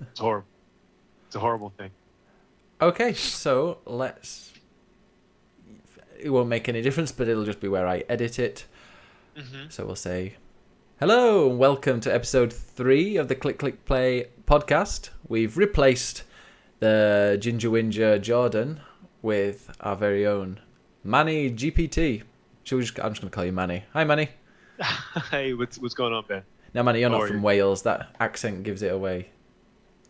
It's horrible. It's a horrible thing. Okay, so let's. It won't make any difference, but it'll just be where I edit it. Hmm. So we'll say, hello and welcome to episode 3 of the Click Click Play podcast. We've replaced the Ginger Whinger Jordan with our very own Manny GPT. I'm just going to call you Manny. Hi, Manny. Hey, what's going on, Ben? Now, Manny, you're How not are from you? Wales. That accent gives it away.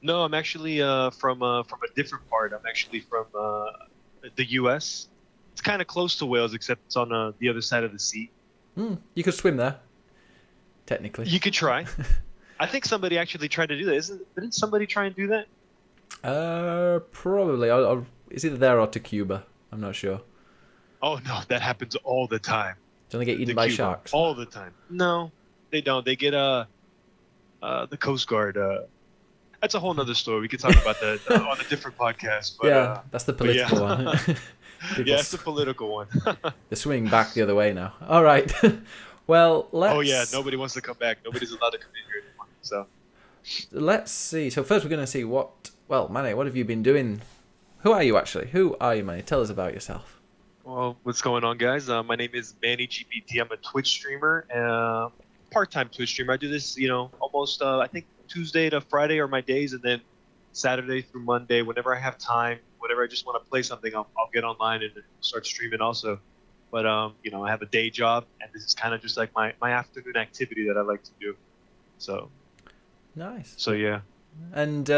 No, I'm actually from a different part. I'm actually from the U.S. It's kind of close to Wales, except it's on the other side of the sea. You could swim there, technically. You could try. I think somebody actually tried to do that. Didn't somebody try and do that? Probably. It's either there or to Cuba. I'm not sure. Oh no, that happens all the time. Don't they get eaten To by Cuba, sharks? all the time. No, they don't. They get the Coast Guard. That's a whole nother story. We could talk about that on a different podcast. Yeah, that's the But yeah, political one. People, yeah, it's a political one. they're swinging back the other way now. All right. Well, Oh yeah, let's nobody wants to come back. Nobody's allowed to come in here anymore. So, let's see. So first, we're going to see what. Well, Manny, what have you been doing? Who are you actually? Who are you, Manny? Tell us about yourself. well, what's going on, guys? My name is Manny GPT. I'm a Twitch streamer, part-time Twitch streamer. I do this, almost I think Tuesday to Friday are my days, and then Saturday through Monday, whenever I have time, whenever I just want to play something, I'll get online and then start streaming also. But I have a day job, and this is kind of just like my afternoon activity that I like to do. So Nice. so yeah. And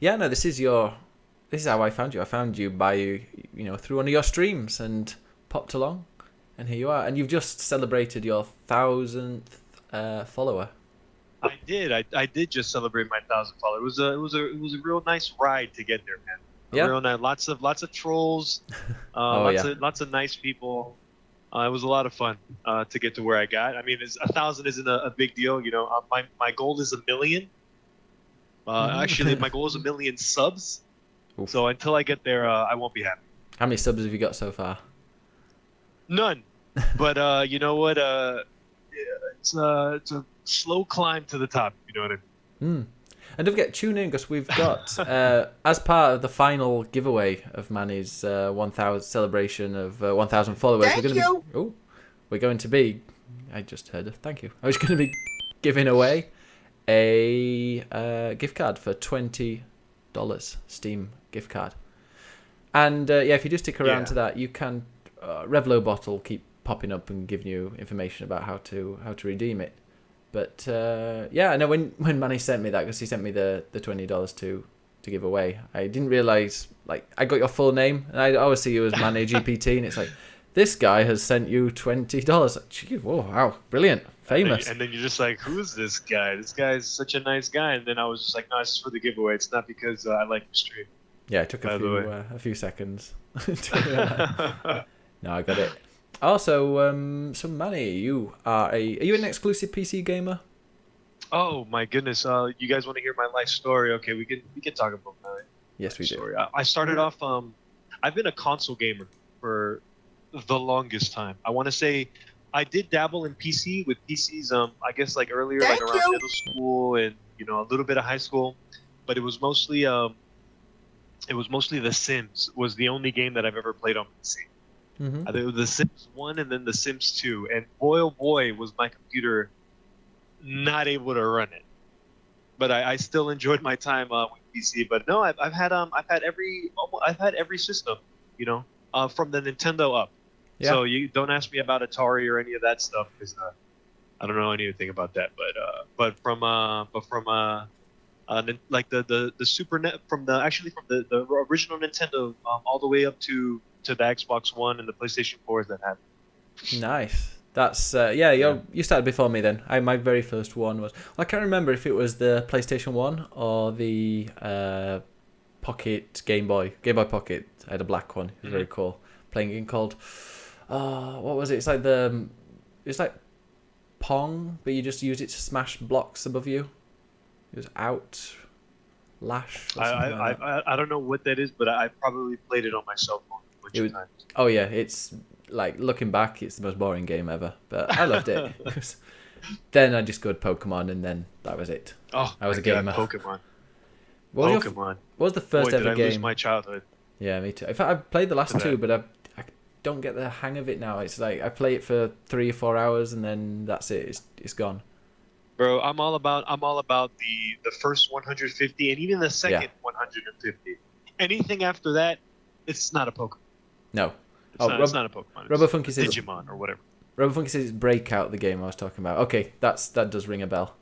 yeah, no, This is how I found you. I found you by through one of your streams and popped along, and here you are. And you've just celebrated your 1,000th follower. I did just celebrate my 1,000 followers. It was a real nice ride to get there, man. A Yeah. real nice, lots of trolls, Oh yeah. lots of nice people. It was a lot of fun to get to where I got. I mean, 1,000 isn't a big deal, my goal is 1 million. Actually, my goal is 1 million subs. Oof. So until I get there, I won't be happy. How many subs have you got so far? None. But you know what? It's a slow climb to the top. You know what I mean? Mm. And don't forget, tune in because we've got, as part of the final giveaway of Manny's 1,000 celebration of 1,000 followers, we're going to be. I just heard a thank you. I was going to be giving away a gift card for $20, Steam gift card. And yeah, if you do stick around Yeah. to that, you can Revlo bottle keep popping up and giving you information about how to redeem it. But yeah, I know when Manny sent me that, because he sent me the $20 to give away, I didn't realize, like, I got your full name, and I always see you as Manny GPT, and it's like, this guy has sent you $20. Gee, whoa, wow, brilliant, famous. And then you're just like, who's this guy? This guy's such a nice guy. And then I was just like, no, it's just for the giveaway. It's not because I like your stream. Yeah, it took By the way. a few seconds. No, I got it. Also, so Manny, are you an exclusive PC gamer? Oh my goodness! You guys want to hear my life story? Okay, we can talk about my Yes, life we do. story. I started off. I've been a console gamer for the longest time. I want to say I did dabble in PC with PCs. I guess like earlier, like around middle school and a little bit of high school, but it was mostly The Sims was the only game that I've ever played on PC. Mm-hmm. I think it was The Sims 1 and then The Sims 2, and boy oh boy was my computer not able to run it. But I still enjoyed my time with PC. But no, I've had every system, from the Nintendo up. Yeah. So you don't ask me about Atari or any of that stuff because I don't know anything about that. Like the Super Net from the original Nintendo all the way up to the Xbox One and the PlayStation 4s that had. Nice. That's yeah. You started before me then. My very first one was. I can't remember if it was the PlayStation 1 or the Pocket Game Boy Pocket. I had a black one. It was very cool. Playing a game called. What was it? It's like Pong, but you just use it to smash blocks above you. It was Outlash or something like that. I don't know what that is, but I probably played it on my cell phone a bunch It of was, times. oh yeah, it's like looking back, it's the most boring game ever, but I loved it. Then I just got Pokemon, and then that was it. Oh I was my a gamer. God, Pokemon. Pokemon. What was the first Boy, ever did I game? lose my childhood. Yeah, me too. In fact, I've played the last To two, that. but I don't get the hang of it now. It's like I play it for 3 or 4 hours and then that's it. It's gone. Bro, I'm all about the first 150 and even the Yeah. second 150. Anything after that, it's not a Pokemon. No. It's not a Pokemon. Rubber It's Funky a says Digimon or whatever. Rubber Funky says Breakout, the game I was talking about. Okay, that does ring a bell.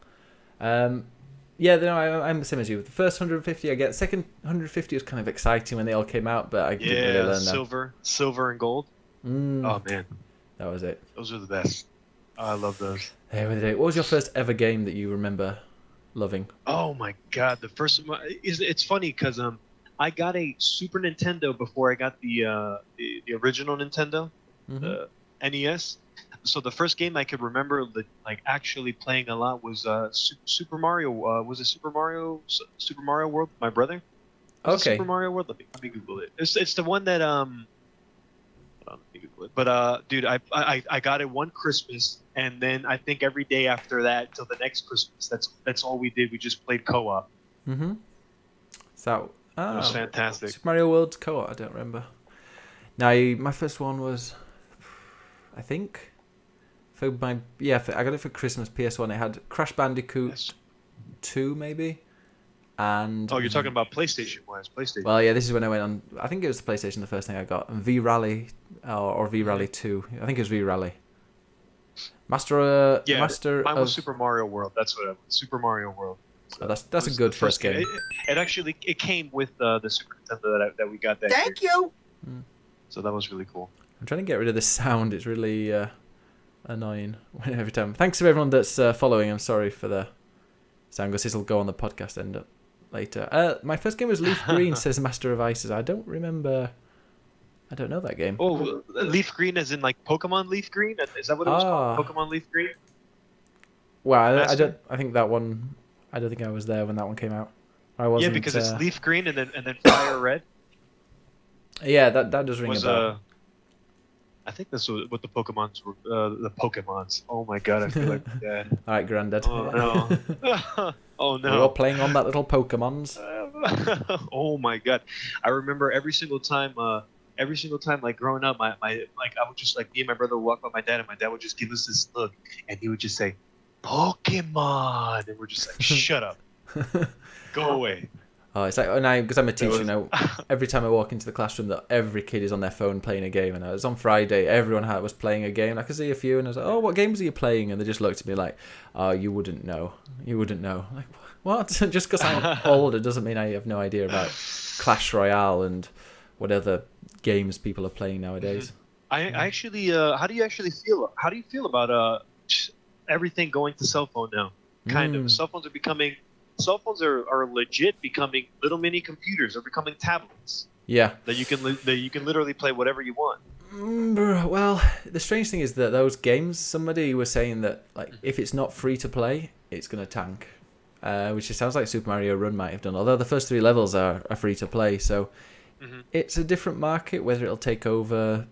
Yeah, no, I'm the same as you. The first 150 I get. Second 150 was kind of exciting when they all came out, but I didn't really Yeah, learn them. silver and gold. Mm, Oh man, that was it. those are the best. I love those. Hey, what was your first ever game that you remember loving? Oh my God, the first one it's funny because I got a Super Nintendo before I got the original Nintendo, Hmm. the NES. So the first game I could remember like actually playing a lot was Super Mario. Was it Super Mario World? My brother. Was it Okay. Super Mario World? Let me Google it. It's the one that hold on, let me Google it. But dude, I got it one Christmas, and then I think every day after that till the next Christmas. That's all we did. We just played co-op. Mm-hmm. So, It was fantastic. Super Mario World co-op. I don't remember. Now, my first one was, I think, I got it for Christmas. PS1. It had Crash Bandicoot Yes. 2, maybe, and Oh, you're talking about PlayStation wise. PlayStation. well, yeah, this is when I went on. I think it was the PlayStation, the first thing I got. And V Rally or V Rally 2. I think it was V Rally. Master. Yeah, Master mine of. was Super Mario World. That's what it was. Super Mario World. Oh, that's It a was good the first game. It actually came with the Super Nintendo that we got that year. Thank you. So that was really cool. I'm trying to get rid of the sound. It's really annoying every time. Thanks to everyone that's following. I'm sorry for the sound, because this will go on the podcast end up later. My first game was Leaf Green, says Master of Ices. I don't remember. I don't know that game. Oh, Leaf Green as in like Pokemon Leaf Green? Is that what it was called? Pokemon Leaf Green? Well, I Master? don't. I think that one. I don't think I was there when that one came out. I wasn't. Yeah, because it's Leaf Green and then Fire Red. Yeah, that does ring a Was bell. I think that's what the Pokemons were. The Pokemons. Oh my God, I feel like that. All right, Grandad. Oh no. Oh We're all no. playing on that little Pokemons. Oh my God, I remember every single time. Like growing up, my like I would just like me and my brother would walk by my dad, and my dad would just give us this look, and he would just say, "Pokemon," and we're just like, "Shut up, go away." Oh, it's like, and because I'm a teacher was- now, every time I walk into the classroom, that every kid is on their phone playing a game. And it was on Friday, everyone was playing a game. I could see a few, and I was like, "Oh, what games are you playing?" And they just looked at me like, "Oh, you wouldn't know. You wouldn't know." Like, what? Just because I'm older doesn't mean I have no idea about Clash Royale and what other games people are playing nowadays. I actually, how do you actually feel? How do you feel about everything going to cell phone now? Kind of. Cell phones are legit becoming little mini computers. They're becoming tablets Yeah. that you can literally play whatever you want. Well, the strange thing is that those games, somebody was saying that like if it's not free to play, it's gonna tank, which it sounds like Super Mario Run might have done. Although the first 3 levels are free to play, so it's a different market. Whether it'll take over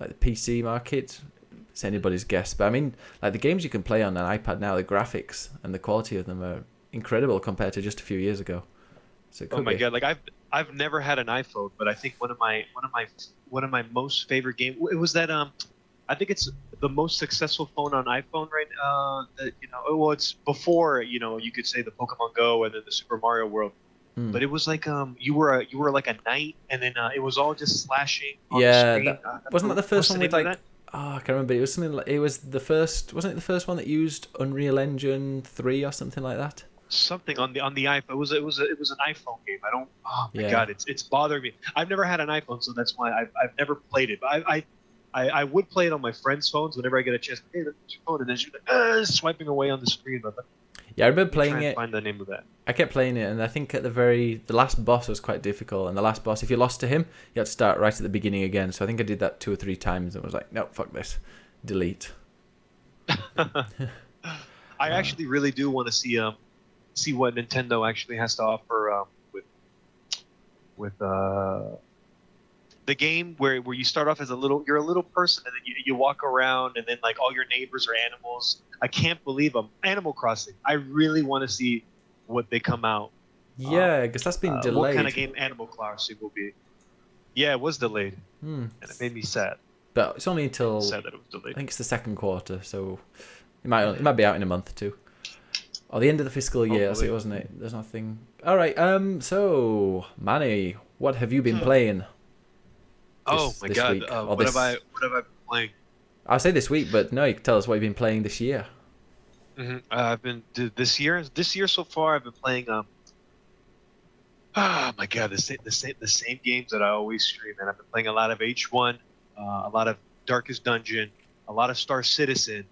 like the PC market, it's anybody's guess. But I mean, like the games you can play on an iPad now, the graphics and the quality of them are incredible compared to just a few years ago. So it could Oh my be. God! Like I've never had an iPhone, but I think one of my most favorite game. It was that I think it's the most successful phone on iPhone right. That well, it's before you could say the Pokemon Go and then the Super Mario World. But it was like you were like a knight, and then it was all just slashing on the Yeah, screen. wasn't that the first What's one the with name of like? Oh, I can't remember. It was something like it was the first. Wasn't it the first one that used Unreal Engine 3 or something like that? something on the iPhone. It was an iPhone game. I don't. Oh my Yeah. God, it's bothering me. I've never had an iPhone, so that's why I've never played it. But I would play it on my friends' phones whenever I get a chance. Hey, that's your phone, and then she's like swiping away on the screen. But Yeah, I remember try playing and it. find the name of that. I kept playing it, and I think at the last boss was quite difficult. And the last boss, if you lost to him, you had to start right at the beginning again. So I think I did that 2 or 3 times, and was like, no, fuck this, delete. I actually really do want to see what Nintendo actually has to offer with the game where you start off as you're a little person, and then you walk around, and then like all your neighbors are animals. I can't believe them. Animal Crossing. I really want to see what they come out Yeah, because that's been delayed. What kind of game Animal Crossing will be. Yeah, it was delayed, and it made me sad. But it's only until Sad that it was I delayed. think it's the second quarter, so it might be out in a month or two. Or the end of the fiscal year, that's it, wasn't it? There's nothing. All right. So Manny, what have you been playing? Oh my God! Week, What have I been playing? I'll say this week, but no, you can tell us what you've been playing this year. I've been this year. This year so far, I've been playing. Oh my God! The same games that I always stream, and I've been playing a lot of H1, a lot of Darkest Dungeon, a lot of Star Citizen.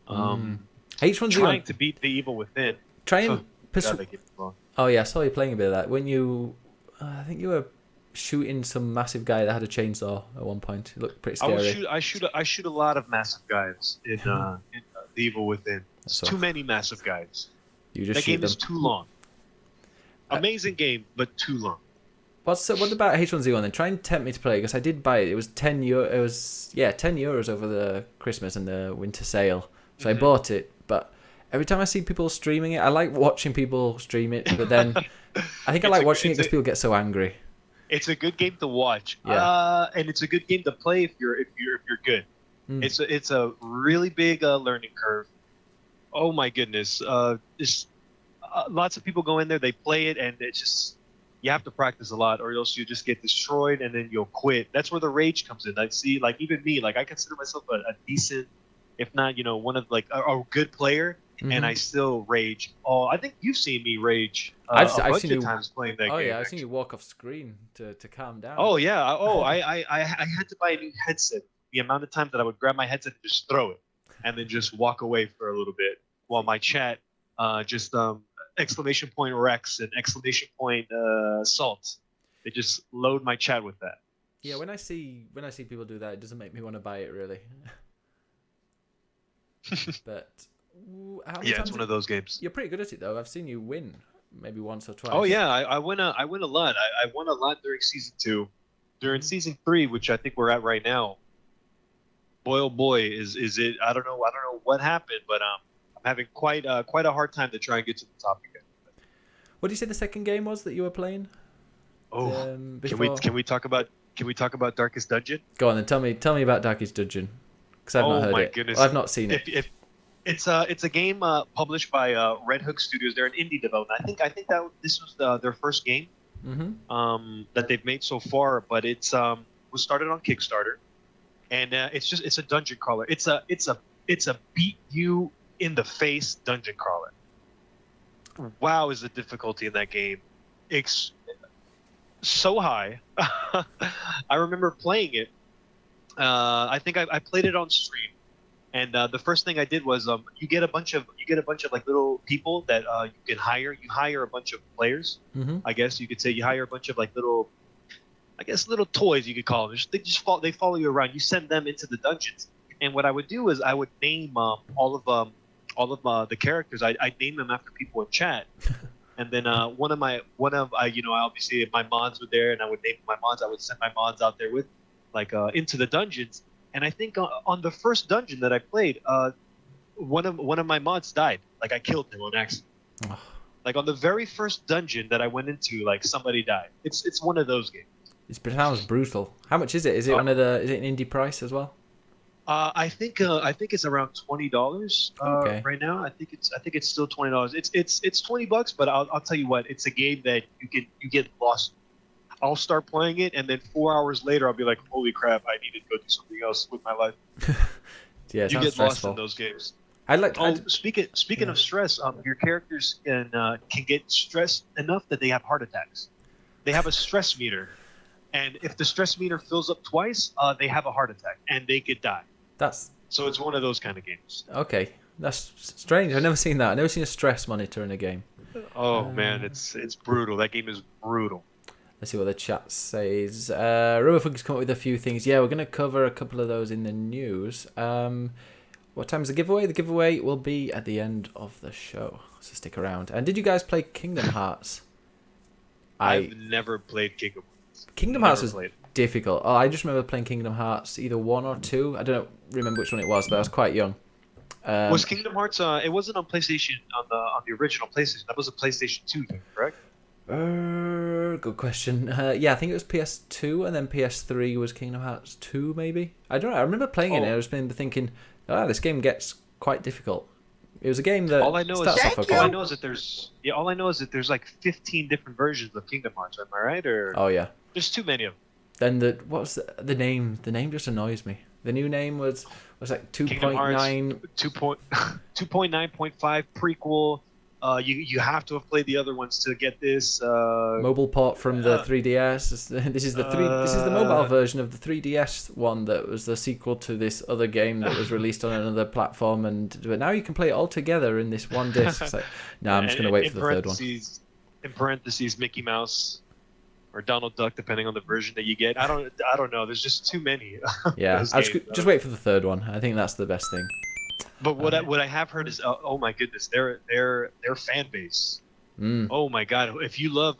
H1Z1 Trying to beat the evil within. Try and God, they keep it wrong. Oh yeah, I saw you playing a bit of that. When you, I think you were shooting some massive guy that had a chainsaw at one point. It looked pretty scary. I shoot a lot of massive guys in the evil within. It's So- too many massive guys. You just That shoot game them. is too long. Amazing game, but too long. What about H1Z1 then? Try and tempt me to play because I did buy it. It was €10. It was €10 over the Christmas and the winter sale. So I bought it, but every time I see people streaming it, I like watching people stream it. But then I think I like watching it because people get so angry. It's a good game to watch. Yeah. And it's a good game to play if you're good. It's a really big learning curve. Oh my goodness. Lots of people go in there, they play it, and it's just you have to practice a lot, or else you just get destroyed and then you'll quit. That's where the rage comes in. I see, like even me, like I consider myself a decent, if not, one of like a good player, and I still rage. Oh, I think you've seen me rage a bunch of times playing that game. Oh yeah, I've actually. seen you walk off screen to calm down. Oh yeah. I had to buy a new headset. The amount of times that I would grab my headset and just throw it, and then just walk away for a little bit while my chat just exclamation point Rex and exclamation point salt. They just load my chat with that. Yeah, when I see people do that, it doesn't make me want to buy it really. But how many Yeah, times it's one of those games. You're pretty good at it though. I've seen you win maybe once or twice. Oh yeah, I win a lot. I won a lot during season 2. During season 3, which I think we're at right now. Boy oh boy, is it? I don't know what happened, but I'm having quite a hard time to try and get to the top again. What did you say the second game was that you were playing? Oh, Before... can we talk about Darkest Dungeon? Go on then. Tell me about Darkest Dungeon, because I've not heard my it. goodness. I've not seen it. If it's a game published by Red Hook Studios. They're an indie development. I think that this was their first game that they've made so far. But it's was started on Kickstarter, and it's a dungeon crawler. It's a beat you in the face dungeon crawler. Wow, is the difficulty in that game? It's so high. I remember playing it. I think I played it on stream, and the first thing I did was you get a bunch of like little people that you can hire. You hire a bunch of players. I guess you could say you hire a bunch of like little toys, you could call them. They follow you around. You send them into the dungeons, and what I would do is I would name all of the characters. I name them after people in chat. And then obviously my mods were there, and I would name my mods. I would send my mods out there with, like, into the dungeons. And I think on the first dungeon that I played, one of my mods died. Like I killed him on accident. Like on the very first dungeon that I went into, like somebody died. It's one of those games. It sounds brutal. How much is it? Is it is it an indie price as well? I think it's around $20 right now. I think it's still $20. It's $20, but I'll tell you what, it's a game that you get lost. I'll start playing it, and then 4 hours later, I'll be like, "Holy crap! I need to go do something else with my life." Yeah, you get lost in those games. Speaking of stress, your characters can get stressed enough that they have heart attacks. They have a stress meter, and if the stress meter fills up twice, they have a heart attack and they could die. So it's one of those kind of games. Okay, that's strange. I've never seen that. I've never seen a stress monitor in a game. Oh man, it's brutal. That game is brutal. Let's see what the chat says. Rubberfug's come up with a few things. Yeah, we're going to cover a couple of those in the news. What time is the giveaway? The giveaway will be at the end of the show, so stick around. And did you guys play Kingdom Hearts? I've never played Kingdom Hearts. Kingdom Hearts was difficult. Oh, I just remember playing Kingdom Hearts, either 1 or 2. I don't remember which one it was, but I was quite young. Was Kingdom Hearts? It wasn't on PlayStation on the original PlayStation. That was a PlayStation 2 game, correct? Good question. Yeah, I think it was PS2 and then PS3 was Kingdom Hearts 2, maybe. I don't know. I remember playing it and I was thinking, this game gets quite difficult. It was a game that All I know is starts off okay. all I know is that there's like 15 different versions of Kingdom Hearts. Am I right? Or Oh yeah. there's too many of them. Then what's the name? The name just annoys me. The new name was like 2.9. 2.9.5 prequel. You have to have played the other ones to get this. Mobile port from the 3DS. This is the mobile version of the 3DS one that was the sequel to this other game that was released on another platform, but now you can play it all together in this one disc. It's like, no, I'm just gonna wait for the third one. In parentheses, Mickey Mouse or Donald Duck, depending on the version that you get. I don't know. There's just too many. Yeah, just wait for the third one. I think that's the best thing. But what I have heard is, oh my goodness, their fan base. Oh my God, if you love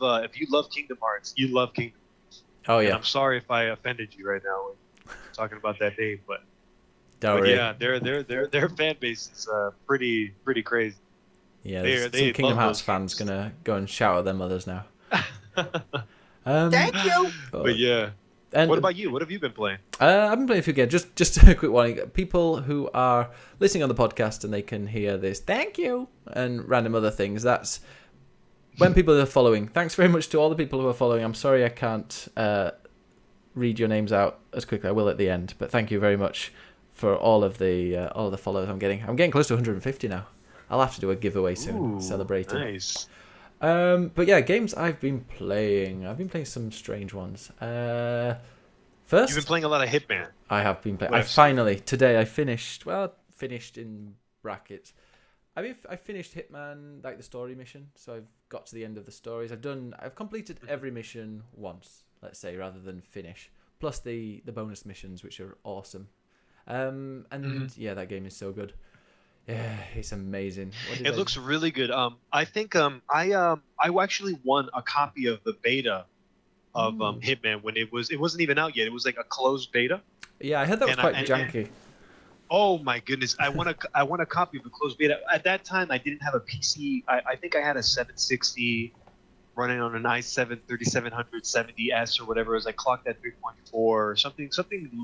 Kingdom Hearts, you love Kingdom Hearts. Oh yeah. And I'm sorry if I offended you right now when talking about that name, but yeah, their fan base is pretty crazy. Yeah, some Kingdom Hearts fans gonna go and shout at their mothers now. Thank you. But yeah. And what about you? What have you been playing? I've been playing a few games. Just a quick one. People who are listening on the podcast and they can hear this, thank you, and random other things. That's when people are following. Thanks very much to all the people who are following. I'm sorry I can't read your names out as quickly. I will at the end. But thank you very much for all of the followers I'm getting. I'm getting close to 150 now. I'll have to do a giveaway soon, celebrating. Nice. But yeah, games I've been playing. I've been playing some strange ones. First, you've been playing a lot of Hitman. I have been playing. Today I finished. Well, finished in brackets. I finished Hitman, like the story mission. So I've got to the end of the stories. I've completed every mission once, let's say, rather than finish. Plus the bonus missions, which are awesome. Yeah, that game is so good. Yeah, it's amazing. It looks really good. I think I actually won a copy of the beta of Hitman when it wasn't even out yet. It was like a closed beta. Yeah, I heard that was quite janky. Oh my goodness! I won a copy of the closed beta. At that time, I didn't have a PC. I think I had a 760 running on an i7 3770S or whatever. It was like clocked at 3.4 or something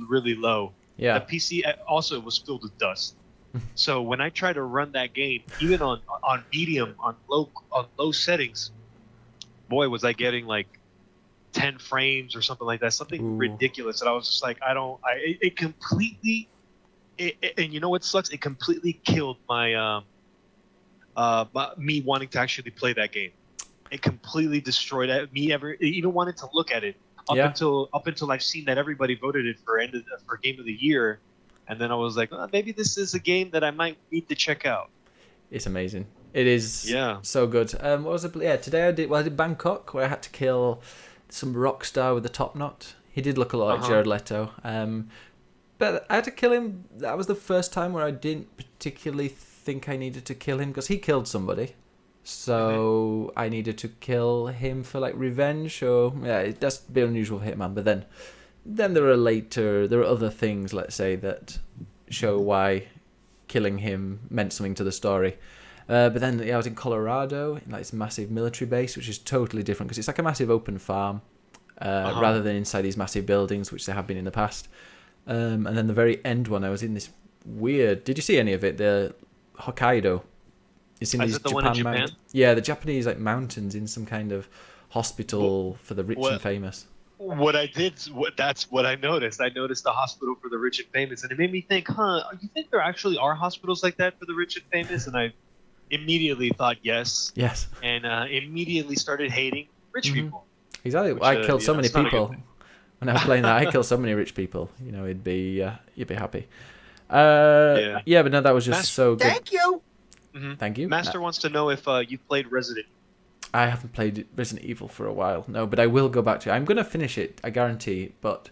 really low. Yeah. The PC also was filled with dust. So when I try to run that game, even on medium, on low settings, boy, was I getting like 10 frames or something like that, something ridiculous. And I was just like, it completely, and you know what sucks? It completely killed my me wanting to actually play that game. It completely destroyed me even wanting to look at it up until I've seen that everybody voted it for game of the year. And then I was like, maybe this is a game that I might need to check out. It's amazing. It is so good. What was it? Yeah, today I did Bangkok, where I had to kill some rock star with a top knot. He did look a lot like Jared Leto. But I had to kill him. That was the first time where I didn't particularly think I needed to kill him, because he killed somebody. So I needed to kill him for like revenge. So yeah, that's a bit unusual for Hitman. But then there are other things, let's say, that show why killing him meant something to the story. But then I was in Colorado, in like this massive military base, which is totally different because it's like a massive open farm rather than inside these massive buildings, which they have been in the past. And then the very end one, I was in this weird... Did you see any of it? The Hokkaido. It's in these Japan mountains. Yeah, the Japanese like mountains in some kind of hospital for the rich and famous. That's what I noticed. I noticed the hospital for the rich and famous, and it made me think, you think there actually are hospitals like that for the rich and famous? And I immediately thought yes, and immediately started hating rich people. Exactly. I killed so many people when I was playing that. I killed so many rich people. You know, you'd be happy. But no, that was just so good. Thank you. Mm-hmm. Thank you. Master wants to know if you've played Resident Evil. I haven't played Resident Evil for a while, no, but I will go back to it. I'm going to finish it, I guarantee, but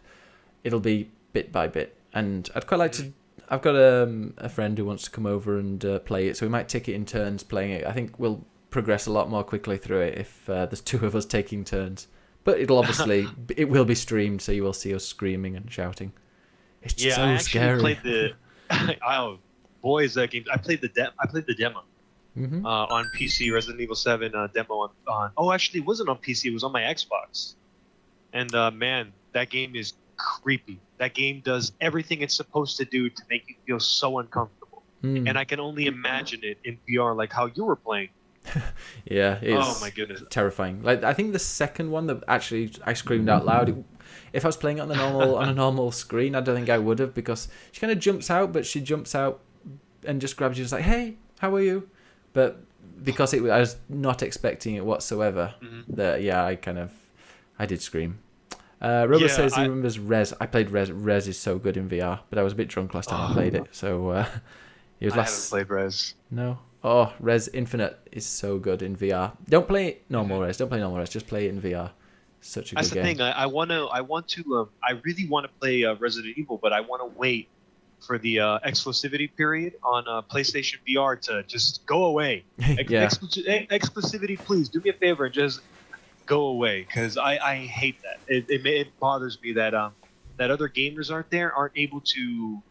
it'll be bit by bit. And I'd quite like to... I've got a friend who wants to come over and play it, so we might take it in turns playing it. I think we'll progress a lot more quickly through it if there's two of us taking turns. But it'll obviously... it will be streamed, so you will see us screaming and shouting. It's just so scary. Played the... oh, boys, that game... I played the demo. on PC. Resident Evil 7 demo on. Oh, actually, it wasn't on PC. It was on my Xbox. And man, that game is creepy. That game does everything it's supposed to do to make you feel so uncomfortable. And I can only imagine it in VR, like how you were playing. Yeah, it's oh my goodness, terrifying. Like I think the second one that actually I screamed out loud. If I was playing it on the normal on a normal screen, I don't think I would have, because she kind of jumps out, but she jumps out and just grabs you, just like, "Hey, how are you?" But because I was not expecting it whatsoever, that I did scream. Robert says he remembers Rez. I played Rez. Rez is so good in VR, but I was a bit drunk last time I played it, so it was last. I haven't played Rez. No. Oh, Rez Infinite is so good in VR. Don't play normal Rez. Don't play normal Rez. Just play it in VR. Such a good game. That's the thing. I really want to play Resident Evil, but I want to wait for the exclusivity period on PlayStation VR to just go away. Exclusivity, please do me a favor and just go away, because I hate that. It bothers me that that other gamers aren't able to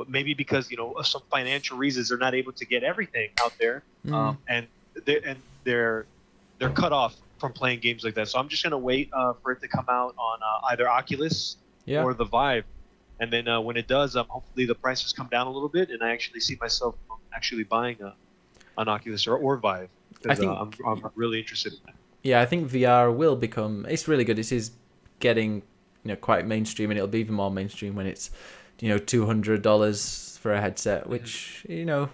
maybe because of some financial reasons they're not able to get everything out there, and they're cut off from playing games like that. So I'm just gonna wait for it to come out on either Oculus or the Vive, and then when it does, hopefully the prices come down a little bit, and I actually see myself actually buying an Oculus or Vive, because I'm really interested in that. Yeah, I think VR will become. It's really good. It is getting quite mainstream, and it'll be even more mainstream when it's $200 for a headset, which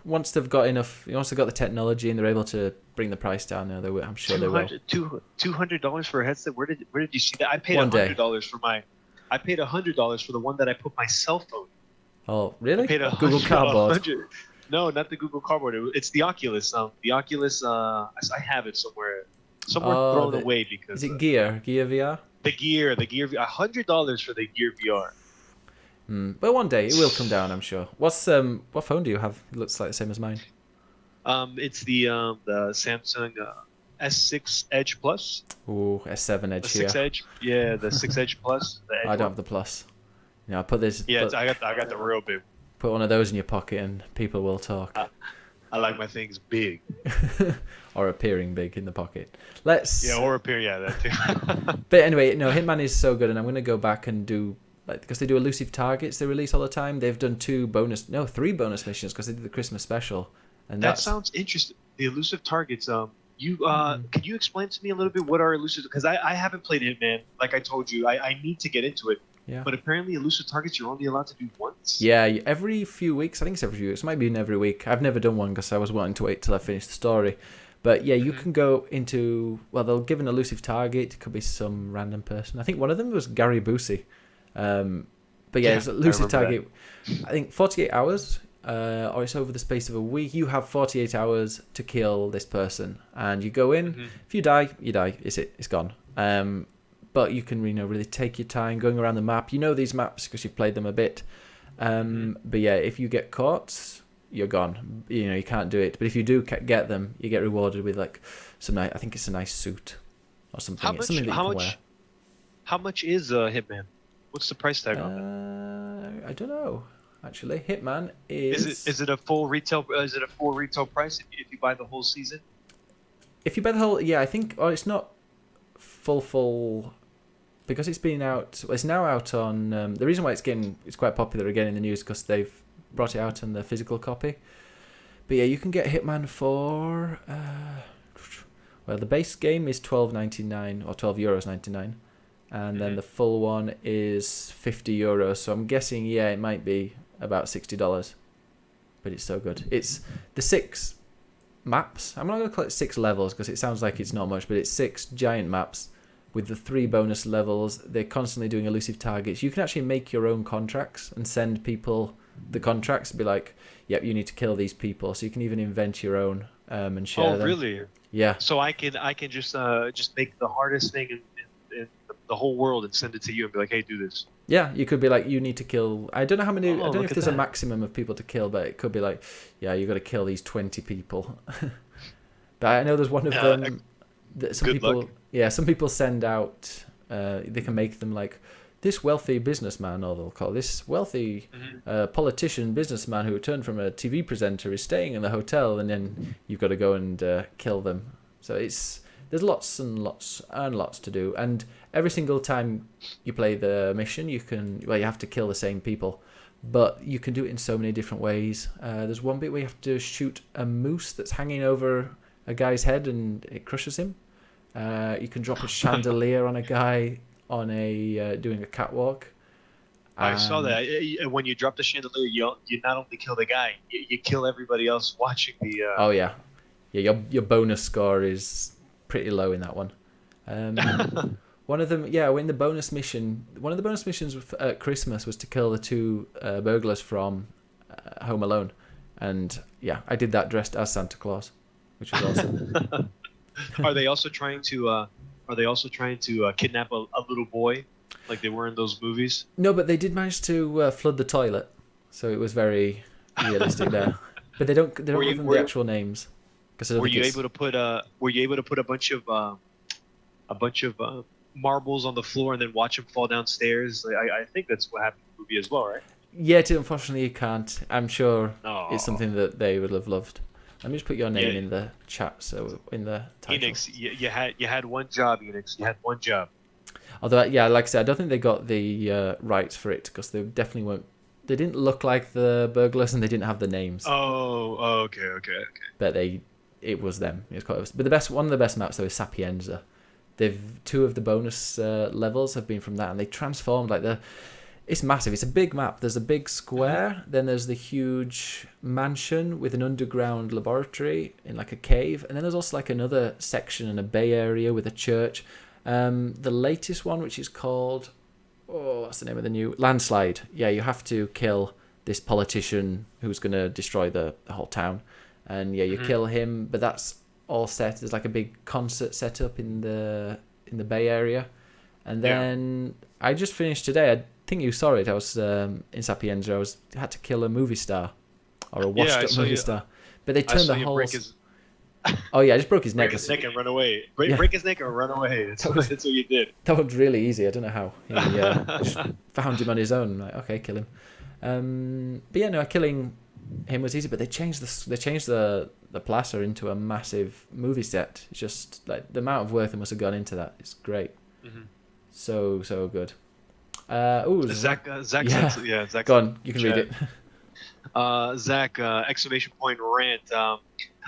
once they've got the technology and they're able to bring the price down there, I'm sure they will. $200 for a headset? Where did you see that? I paid $100 for I paid $100 for the one that I put my cell phone. Oh, really? I paid Google Cardboard. No, not the Google Cardboard. It's the Oculus. The Oculus. I have it somewhere thrown away because. Is it Gear VR? The Gear $100 for the Gear VR. But one day it will come down, I'm sure. What phone do you have? It looks like the same as mine. It's the Samsung S6 Edge Plus. Ooh, S7 Edge. The 6 Edge. Yeah, the 6 Edge Plus. I don't have the Plus. I put this. Yeah, I got the real big. Put one of those in your pocket and people will talk. I like my things big. Or appearing big in the pocket. Or appear, that too. But anyway, Hitman is so good, and I'm going to go back and do, because they do elusive targets they release all the time. They've done 3 bonus missions because they did the Christmas special. And that sounds interesting. The elusive targets. Can you explain to me a little bit what are elusive? Because I haven't played Hitman. Like I told you, I need to get into it. Yeah. But apparently, elusive targets you're only allowed to do once. Yeah, every few weeks. I think it's every few weeks. It might be in every week. I've never done one because I was wanting to wait till I finished the story. But yeah, you can go into. Well, they'll give an elusive target. It could be some random person. I think one of them was Gary Busey. But yeah, it's an elusive target. That. I think 48 hours. Or it's over the space of a week. You have 48 hours to kill this person, and you go in. If you die, you die. It's gone. But you can really take your time going around the map. You know these maps because you've played them a bit. But yeah, if you get caught, you're gone. You can't do it. But if you do get them, you get rewarded with I think it's a nice suit or something. How much is Hitman? What's the price tag on it? I don't know. Actually, Hitman is. Is it a full retail? Is it a full retail price if you buy the whole season? If you buy the whole, I think. It's not full. Because it's been out. Well, it's now out on. The reason why it's quite popular again in the news because they've brought it out on the physical copy. But yeah, you can get Hitman for. Well, the base game is €12.99 or €12.99, and then the full one is €50. So I'm guessing it might be about $60. But it's so good. It's the 6 maps. I'm not going to call it 6 levels because it sounds like it's not much, but it's 6 giant maps. With the 3 bonus levels, they're constantly doing elusive targets. You can actually make your own contracts and send people the contracts and be like, yep, you need to kill these people. So you can even invent your own and share them. Oh, really? Yeah. So I can just make the hardest thing in the whole world and send it to you and be like, hey, do this. Yeah, you could be like, you need to kill. I don't know how many. I don't know if there's a maximum of people to kill, but it could be like, yeah, you got to kill these 20 people. But I know there's one of them. Some people. Luck. Yeah, some people send out. They can make them like this wealthy businessman, or they'll call this wealthy politician businessman who turned from a TV presenter is staying in the hotel, and then you've got to go and kill them. So there's lots and lots and lots to do, and every single time you play the mission, you have to kill the same people, but you can do it in so many different ways. There's one bit where you have to shoot a moose that's hanging over a guy's head and it crushes him. You can drop a chandelier on a guy on doing a catwalk. I saw that. When you drop the chandelier, you not only kill the guy, you kill everybody else watching the. Oh yeah, your bonus score is pretty low in that one. One of them, in the bonus mission, one of the bonus missions at Christmas was to kill the two burglars from Home Alone, and I did that dressed as Santa Claus, which was awesome. Are they also trying to kidnap a little boy, like they were in those movies? No, but they did manage to flood the toilet, so it was very realistic there. But they don't give them the actual names. Were you able to put a bunch of marbles on the floor and then watch them fall downstairs? I think that's what happened in the movie as well, right? Yeah, unfortunately you can't. I'm sure it's something that they would have loved. Let me just put your name in the chat, so in the title. Enix, you had one job, Enix. You had one job. Although, like I said, I don't think they got the rights for it because they definitely weren't. They didn't look like the burglars, and they didn't have the names. Oh, okay. But it was them. It was quite. But one of the best maps though is Sapienza. Two of the bonus levels have been from that, and they transformed It's massive. It's a big map. There's a big square. Then there's the huge mansion with an underground laboratory in a cave. And then there's also another section in a bay area with a church. The latest one, which is called... what's the name of the new... Landslide. Yeah, you have to kill this politician who's going to destroy the whole town. And you kill him. But that's all set. There's a big concert set up in the bay area. And then I just finished today. I think you saw it. I was in Sapienza. I had to kill a movie star, or a washed-up movie star. But they turned the whole. I just broke his neck. Break his neck and run away. Break his neck and run away. That's what you did. That was really easy. I don't know how. He just found him on his own. Okay, kill him. But killing him was easy. But they changed the plaza into a massive movie set. It's just the amount of work that must have gone into that. It's great. Mm-hmm. So good. Zach. Zach. Go on, you can read it. Zach! ! Rant.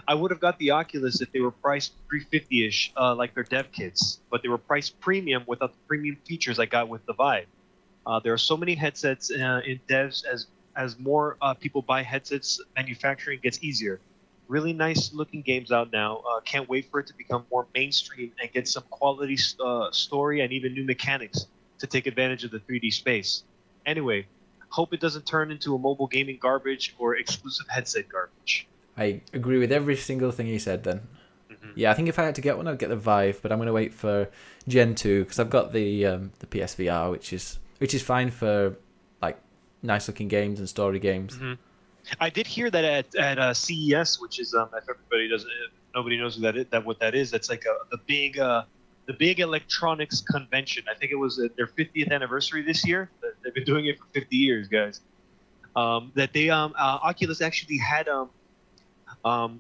I would have got the Oculus if they were priced $350-ish, like their dev kits, but they were priced premium without the premium features I got with the Vive. There are so many headsets in devs as more people buy headsets. Manufacturing gets easier. Really nice looking games out now. Can't wait for it to become more mainstream and get some quality story and even new mechanics to take advantage of the 3D space. Anyway, hope it doesn't turn into a mobile gaming garbage or exclusive headset garbage. I agree with every single thing he said then. Mm-hmm. Yeah, I think if I had to get one, I'd get the Vive, but I'm going to wait for Gen 2 because I've got the PSVR, which is fine for nice looking games and story games. Mm-hmm. I did hear that at CES, which is if nobody knows what that is. That's the big electronics convention. I think it was their 50th anniversary this year. They've been doing it for 50 years, guys. That they Oculus actually had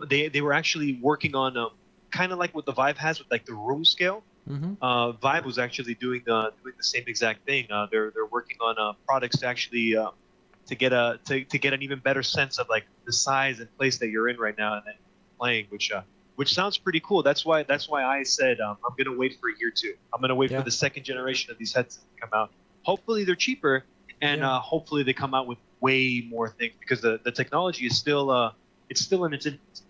they were actually working on kind of like what the Vive has with the room scale. Mm-hmm. Vive was actually doing the same exact thing. They're working on products to actually to get an even better sense of the size and place that you're in right now and playing, which sounds pretty cool. That's why I said I'm gonna wait for year 2. I'm gonna wait for the second generation of these headsets to come out. Hopefully they're cheaper, and hopefully they come out with way more things because the technology is still it's still in its infancy.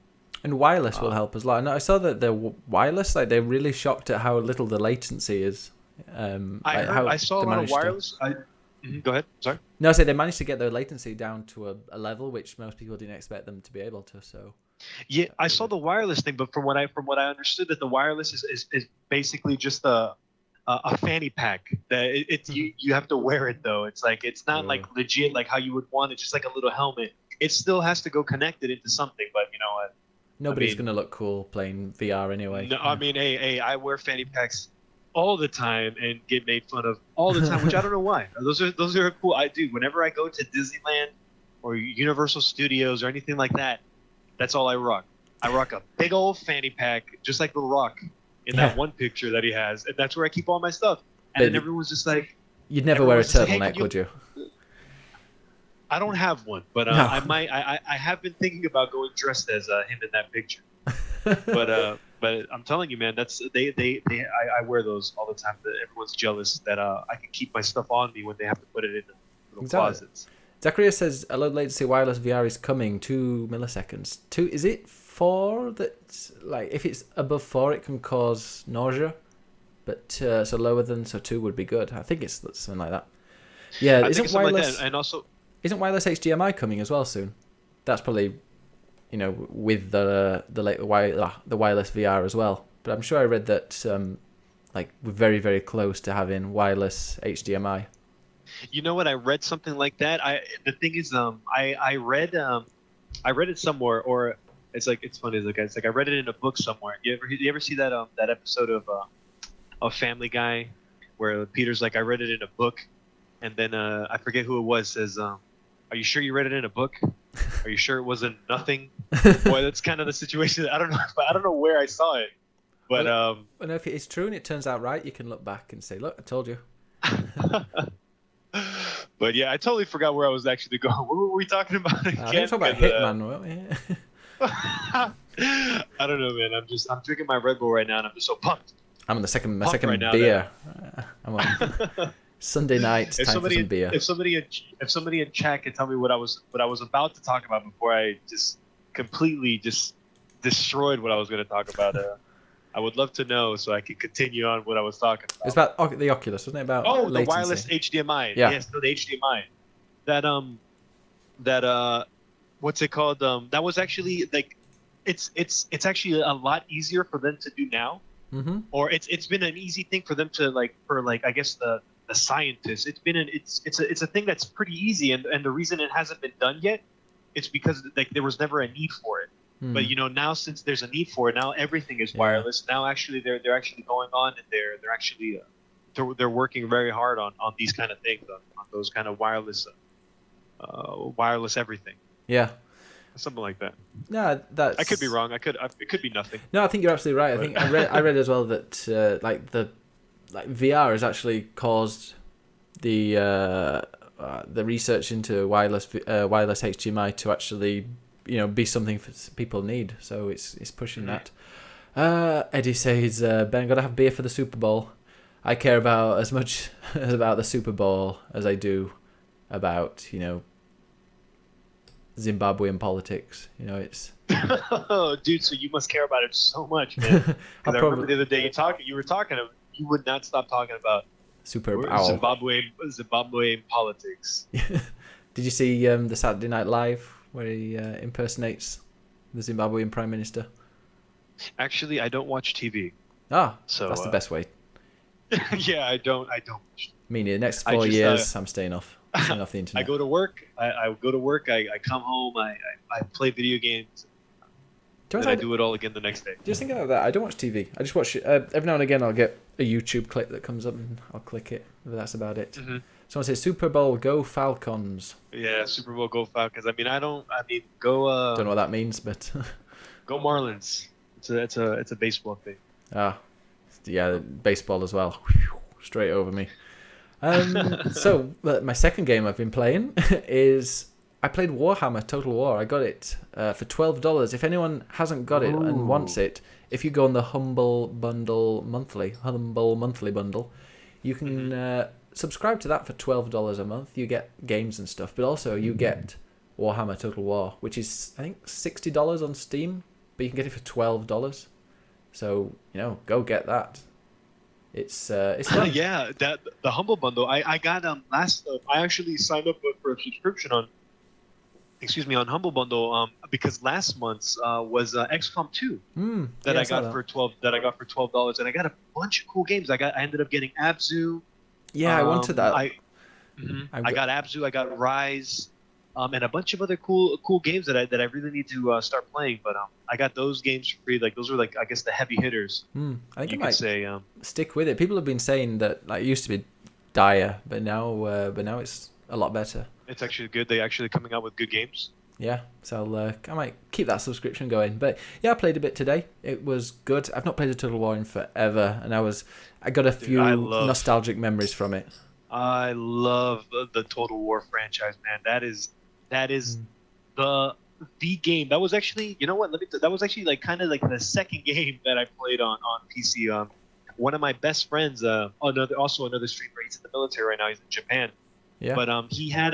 And wireless will help as well. And I saw that the wireless, they're really shocked at how little the latency is. I saw a lot of wireless. Go ahead. Sorry. No, I said they managed to get their latency down to a level which most people didn't expect them to be able to. So. Yeah, I saw the wireless thing, but from what I understood, that the wireless is basically just a fanny pack. That you have to wear it though. It's it's not legit how you would want it, just like a little helmet. It still has to go connected into something, but you know what? Nobody's gonna look cool playing VR anyway. No, I mean, hey, I wear fanny packs all the time and get made fun of all the time, which I don't know why. Those are cool. I do whenever I go to Disneyland or Universal Studios or anything like that. That's all I rock. I rock a big old fanny pack, just like The Rock in that Yeah. one picture that he has, and that's where I keep all my stuff. And But then everyone's just like, You'd never wear a everyone's just like, hey, turtleneck, would you? I don't have one, but No. I might. I have been thinking about going dressed as him in that picture. But I'm telling you, man, that's I wear those all the time. Everyone's jealous that I can keep my stuff on me when they have to put it in the little Exactly. closets. Zacharias says a low latency wireless VR is coming. 2 milliseconds. Is it 4 that, like, if it's above 4 it can cause nausea, but so lower than 2 would be good. I think it's something like that. Yeah, I think isn't it's something wireless like that, and also isn't wireless HDMI coming as well soon? That's probably, with the wireless VR as well. But I'm sure I read that like we're very, very close to having wireless HDMI. you know what? I read something like that. The thing is, I read it somewhere, or it's funny. It's like I read it in a book somewhere. You ever see that episode of Family Guy where Peter's like, I read it in a book, and then I forget who it was says, are you sure you read it in a book? Are you sure it wasn't nothing? Boy, that's kind of the situation. I don't know. I don't know where I saw it, but Well, if it is true and it turns out right, you can look back and say, "Look, I told you." but yeah, I totally forgot where I was actually going. What were we talking about again? I think it's about Hitman, weren't we? I don't know, man. I'm drinking my Red Bull right now, and I'm just so pumped. I'm on my second right now, beer. I'm on Sunday night. If Time for some beer. if somebody in chat could tell me what I was about to talk about before I just completely just destroyed what I was going to talk about, I would love to know so I can continue on what I was talking about. It's about the Oculus, wasn't it? About the latency. wireless HDMI. Yeah. Yes, no, the HDMI. That what's it called? That was actually like, it's actually a lot easier for them to do now. Mm-hmm. Or it's been an easy thing for them to I guess the scientists. It's a thing that's pretty easy, and the reason it hasn't been done yet, it's because there was never a need for it. But now since there's a need for it, now everything is wireless. Now actually they're actually going on, and they're actually they're working very hard on these kind of things, on those kind of wireless everything. Yeah. Something like that. No, that's. I could be wrong. It could be nothing. No, I think you're absolutely right. I think I read as well that VR has actually caused the research into wireless HDMI to actually be something people need. So it's pushing that. Eddie says, Ben, gotta have beer for the Super Bowl. I care about as much about the Super Bowl as I do about Zimbabwean politics. It's Oh, dude, so you must care about it so much, man. Because I remember the other day you would not stop talking about Zimbabwean politics. Did you see the Saturday Night Live where he impersonates the Zimbabwean Prime Minister? Actually, I don't watch TV. So that's the best way. Yeah, I don't. Me neither. Next 4 years, I'm staying off. Staying off the internet. I go to work. I go to work. I come home. I play video games. And I do it all again the next day. Just think about that. I don't watch TV. I just watch every now and again. I'll get a YouTube clip that comes up and I'll click it. But that's about it. Mm-hmm. Someone says Super Bowl, go Falcons. Yeah, Super Bowl, go Falcons. Go. Don't know what that means, but go Marlins. It's a baseball thing. Yeah, baseball as well. Straight over me. So my second game I've been playing is I played Warhammer Total War. I got it for $12. If anyone hasn't got it and wants it, if you go on the Humble Monthly bundle, you can subscribe to that for $12 a month. You get games and stuff, but also you get Warhammer Total War, which is I think $60 on Steam, but you can get it for $12. So go get that. It's fun. Yeah, the Humble Bundle. I got I actually signed up for a subscription on Humble Bundle because last month's was XCOM 2 that I got for $12, and I got a bunch of cool games. I ended up getting Abzu. Yeah, I wanted that. I got Abzu. I got Rise. and a bunch of other cool games that I really need to start playing. But I got those games for free. Like those were like I guess the heavy hitters, I think I you could might say. stick with it. People have been saying that like it used to be dire, but now it's a lot better. It's actually good. They actually coming out with good games. Yeah, so I might keep that subscription going. But yeah, I played a bit today. It was good. I've not played a Total War in forever, and I got a few nostalgic memories from it. I love the Total War franchise, man. That is the game. That was actually, you know what? That was actually like kind of like the second game that I played on PC. One of my best friends, another streamer. He's in the military right now. He's in Japan. Yeah. But he had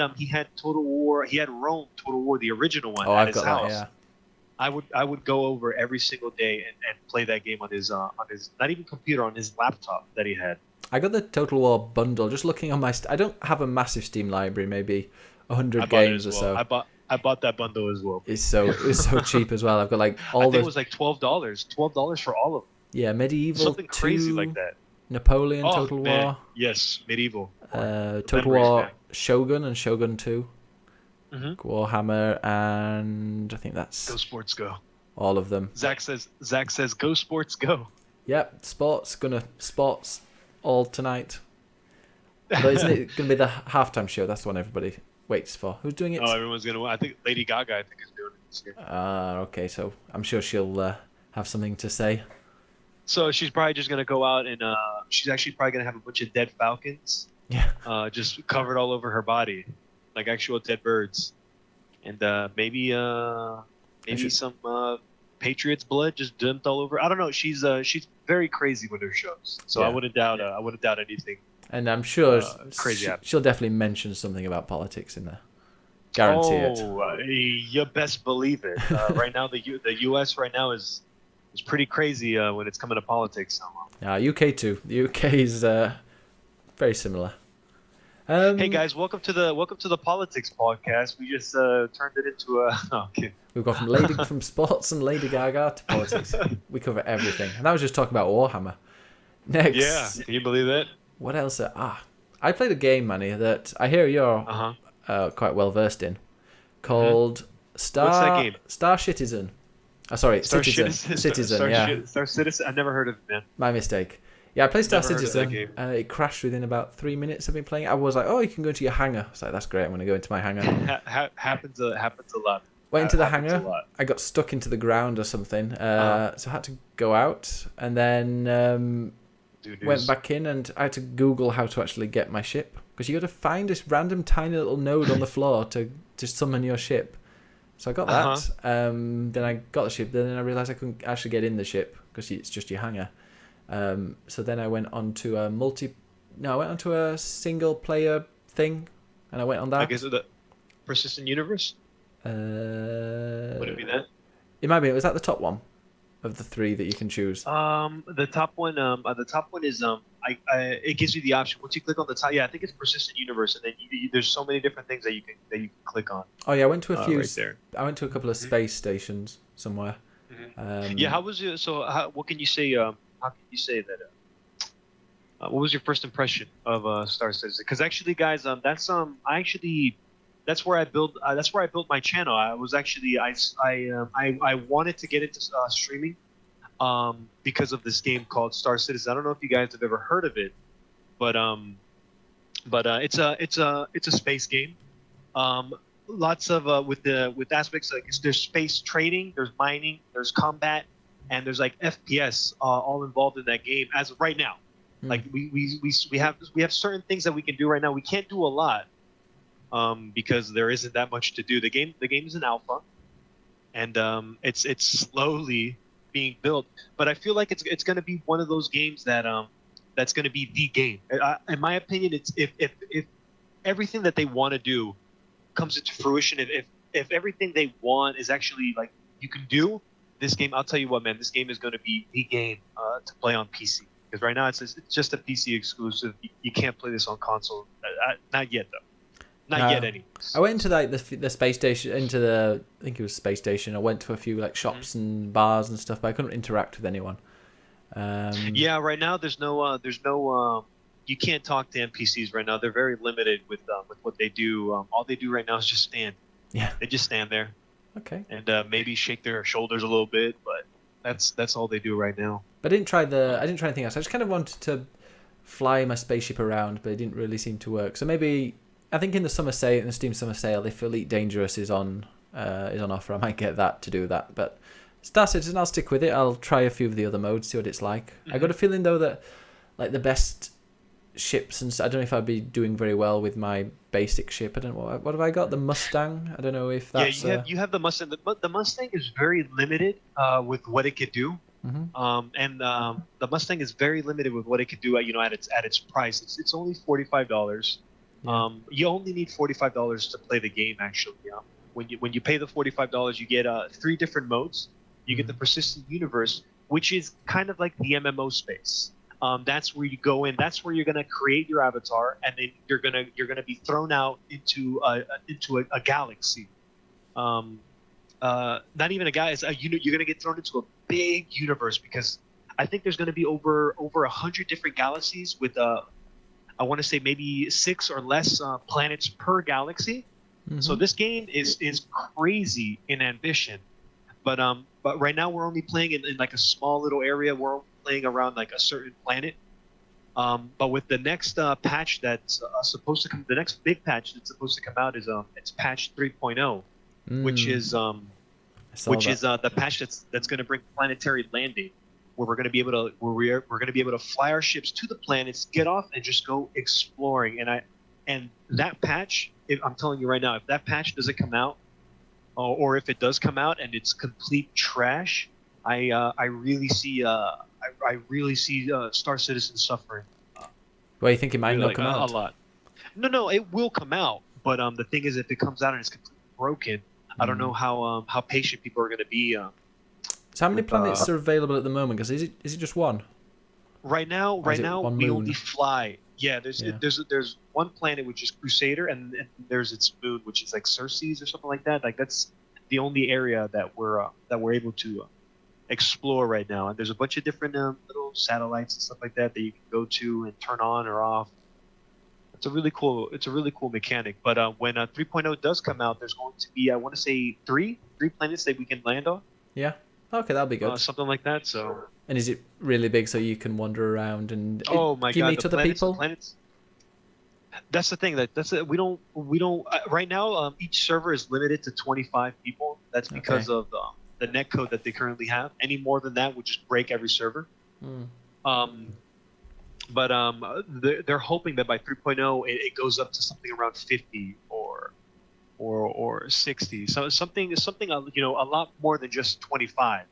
Total War. He had Rome Total War, the original one, Oh, at I've his got house. that. I would go over every single day and play that game on his not even computer, on his laptop that he had. I got the Total War bundle. Just looking on my, I don't have a massive Steam library, maybe 100 games or so. I bought that bundle as well. It's so cheap as well. I've got like I think it was like $12 for all of them. Yeah, Medieval, Something crazy like that. Napoleon, Total man. War. Yes, Medieval. Total War, man. Shogun and Shogun 2. Mm-hmm. Warhammer, and I think that's Go Sports Go. All of them. Zach says Go Sports Go. Yep, sports all tonight. But isn't it gonna be the halftime show? That's the one everybody waits for. Who's doing it? Oh, everyone's gonna. I think Lady Gaga. Is doing it this year. Okay, so I'm sure she'll have something to say. So she's probably just gonna go out and she's actually probably gonna have a bunch of dead falcons. Yeah. Just covered all over her body, like actual dead birds, and maybe some Patriots blood just dumped all over. I don't know. She's very crazy with her shows, so yeah. I wouldn't doubt anything. And I'm sure crazy. She'll definitely mention something about politics in there. Guarantee it. You best believe it. Right now, the U.S. right now is pretty crazy when it's coming to politics. UK too. The UK is very similar. Hey guys, welcome to the politics podcast. We just turned it into a. Oh, okay. We've gone from sports and Lady Gaga to politics. We cover everything, and that was just talking about Warhammer. Next, yeah, can you believe that? What else? I played a game, Manny, that I hear you're quite well versed in, called Star. What's that game? Star Citizen. Sorry, Citizen. Star Citizen. I've never heard of it, man. My mistake. Yeah, I played Star Citizen. It crashed within about 3 minutes of me playing it. I was like, oh, you can go into your hangar. I was like, that's great. I'm going to go into my hangar. Happens a lot. Went into the hangar. I got stuck into the ground or something. So I had to go out and then went back in, and I had to Google how to actually get my ship, because you got to find this random tiny little node on the floor to summon your ship. So I got that. Then I got the ship. Then I realized I couldn't actually get in the ship because it's just your hangar. So then I went on to a single player thing, and I went on that. I guess the Persistent Universe. Would it be that? It might be. Was that the top one of the three that you can choose? The top one. The top one is it gives you the option once you click on the top. Yeah, I think it's Persistent Universe, and then there's so many different things that you can click on. Oh yeah, I went to a few. Right there. I went to a couple of space stations somewhere. Yeah, how was it? So, what can you say? How can you say that? What was your first impression of Star Citizen? Because actually, guys, that's where I built my channel. I was actually I wanted to get into streaming because of this game called Star Citizen. I don't know if you guys have ever heard of it, but it's a space game. Lots of with aspects like there's space trading, there's mining, there's combat, and there's like FPS all involved in that game as of right now. Like we have certain things that we can do right now. We can't do a lot because there isn't that much to do. The game is an alpha, and it's slowly being built. But I feel like it's going to be one of those games that that's going to be the game. In my opinion, it's if everything that they want to do comes into fruition, if everything they want is actually like you can do this game, I'll tell you what, man, this game is going to be the game to play on PC. Because right now it's just a PC exclusive. You can't play this on console. Not yet, though. Not yet, anyway. I went into like the space station, I think it was space station. I went to a few like shops and bars and stuff, but I couldn't interact with anyone. Yeah, right now there's no you can't talk to NPCs right now. They're very limited with what they do. All they do right now is just stand. Yeah. They just stand there Okay. and maybe shake their shoulders a little bit, but that's all they do right now. But I didn't try anything else. I just kind of wanted to fly my spaceship around, but it didn't really seem to work. So maybe I think in the summer sale, in the Steam summer sale, if Elite Dangerous is on offer, I might get that to do that. But Star Citizen, I'll stick with it. I'll try a few of the other modes, see what it's like. I got a feeling though that like the best ships, and I don't know if I'd be doing very well with my basic ship. I don't know what have I got. The Mustang. I don't know if that's. Yeah, you have the Mustang. The Mustang is very limited with what it could do. Mhm. And the Mustang is very limited with what it could do at its price. It's only $45. Yeah. You only need $45 to play the game. Actually, when you pay the $45, you get 3 different modes. You get the Persistent Universe, which is kind of like the MMO space. That's where you go in. That's where you're gonna create your avatar, and then you're gonna be thrown out into a galaxy. Um, Not even a guy. You're gonna get thrown into a big universe because I think there's gonna be over 100 different galaxies with I want to say maybe 6 or less planets per galaxy. So this game is crazy in ambition, but right now we're only playing in like a small little area. We're only playing around like a certain planet. But with the next patch that's supposed to come, the next big patch that's supposed to come out is it's patch 3.0, which is I saw that. the patch that's going to bring planetary landing, where we're going to be able to we're going to be able to fly our ships to the planets, get off, and just go exploring. And that patch, I'm telling you right now, if that patch doesn't come out, or if it does come out and it's complete trash, I really see Star Citizen suffering. Well, you think it might Really, not like, come out? a lot. No, it will come out, but the thing is, if it comes out and it's completely broken, I don't know how patient people are going to be. So how many With, planets are available at the moment? Because is it just one? Right now, Or is it one we moon? only fly. Yeah, there's one planet which is Crusader, and there's its moon, which is like Ceres or something like that. Like that's the only area that we're able to explore right now. And there's a bunch of different little satellites and stuff like that that you can go to and turn on or off. It's a really cool mechanic. But when 3.0 does come out, there's going to be, I want to say, three planets that we can land on, Yeah. Okay, that'll be good. something like that. So, And is it really big so you can wander around and oh my do you God, meet the other planets, the people? planets. That's the thing. That's it. We don't right now. Each server is limited to 25 people. That's because Okay. of the net code that they currently have. Any more than that would just break every server. Hmm. Um, but they're hoping that by 3.0 it goes up to something around 50 or 60. So something a lot more than just 25.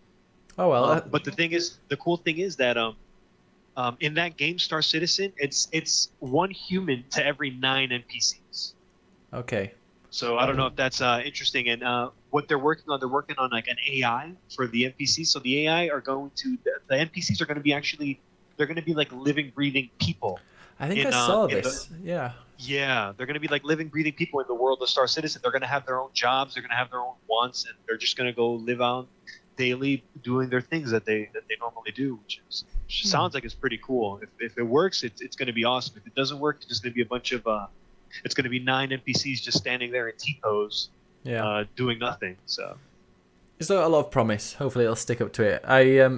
Oh well. But the cool thing is that in that game, Star Citizen, it's one human to every 9 NPCs. Okay. So I don't know if that's interesting. And what they're working on like an AI for the NPCs. So the AI are going to the NPCs are going to be actually they're going to be like living, breathing people. I think In, I saw in this. Yeah. Yeah, they're going to be like living, breathing people in the world of Star Citizen. They're going to have their own jobs. They're going to have their own wants, and they're just going to go live out daily doing their things that they normally do, which sounds like it's pretty cool. If it works, it's going to be awesome. If it doesn't work, it's just going to be a bunch of it's going to be 9 NPCs just standing there in T pose, Yeah. doing nothing. So It's got a lot of promise. Hopefully it'll stick up to it.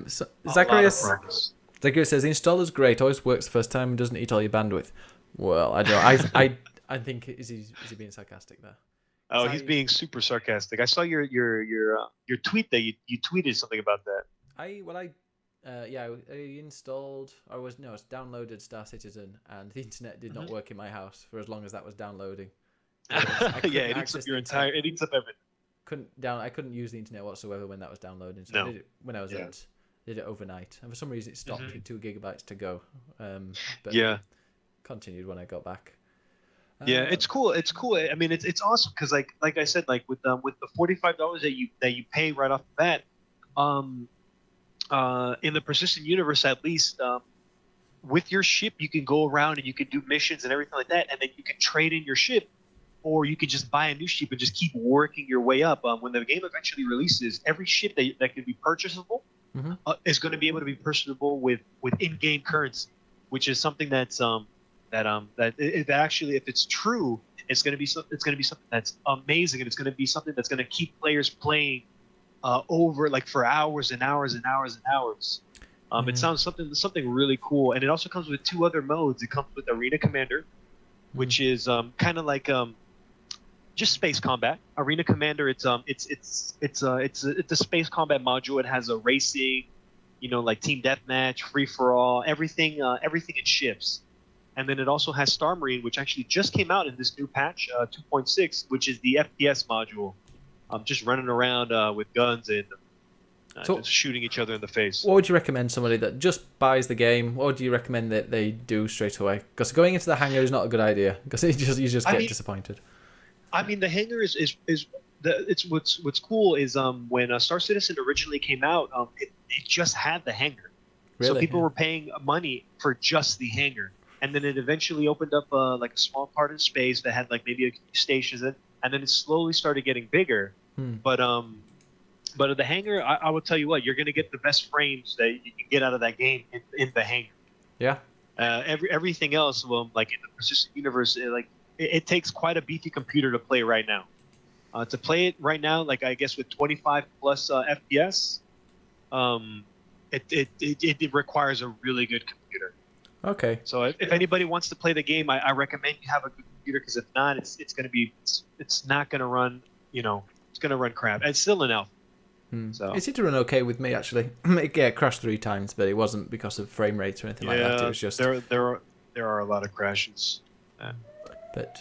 So, a lot of Zacharias promise. says the installer's great, always works the first time and doesn't eat all your bandwidth. Well, I don't know. I think is he being sarcastic there? Oh, he's being super sarcastic. I saw your tweet that you tweeted something about that. I installed it's downloaded Star Citizen and the internet did not work in my house for as long as that was downloading. I Yeah, it eats up your entire. It eats up everything. I couldn't use the internet whatsoever when that was downloading. So No. I did it when I was did it overnight, and for some reason it stopped at 2 gigabytes to go. But Yeah. continued when I got back. Yeah, it's cool. It's cool. I mean, it's awesome because like I said, like with the $45 that you pay right off the bat, in the Persistent Universe at least, with your ship you can go around and you can do missions and everything like that, and then you can trade in your ship, or you could just buy a new ship and just keep working your way up. When the game eventually releases, every ship that can be purchasable is going to be able to be purchasable with in-game currency, which is something that actually, if it's true, It's going to be it's going to be something that's amazing, and it's going to be something that's going to keep players playing over like for hours and hours and hours and hours. It sounds something really cool, and it also comes with two other modes. It comes with Arena Commander, which is kind of like just space combat. Arena Commander, it's a space combat module. It has a racing, like team deathmatch, free for all, everything in ships. And then it also has Star Marine, which actually just came out in this new patch 2.6, which is the FPS module. Just running around with guns and just shooting each other in the face. What would you recommend somebody that just buys the game? What would you recommend that they do straight away? Because going into the hangar is not a good idea, because you just get disappointed. I mean, the hangar it's what's cool is when Star Citizen originally came out, it just had the hangar, really? So people were paying money for just the hangar, and then it eventually opened up like a small part of space that had like maybe a few stations in, and then it slowly started getting bigger. But the hangar, I will tell you what, you're gonna get the best frames that you can get out of that game in the hangar. Yeah. Everything else, well, like in the Persistent Universe, it takes quite a beefy computer to play right now. To play it right now, like I guess with 25 plus FPS, it requires a really good computer. Okay. So if anybody wants to play the game, I recommend you have a good computer, because if not, it's not gonna run. It's gonna run crap. It's still an alpha. So it seemed to run okay with me actually. It crashed 3 times, but it wasn't because of frame rates or anything like that. It was just there are a lot of crashes. But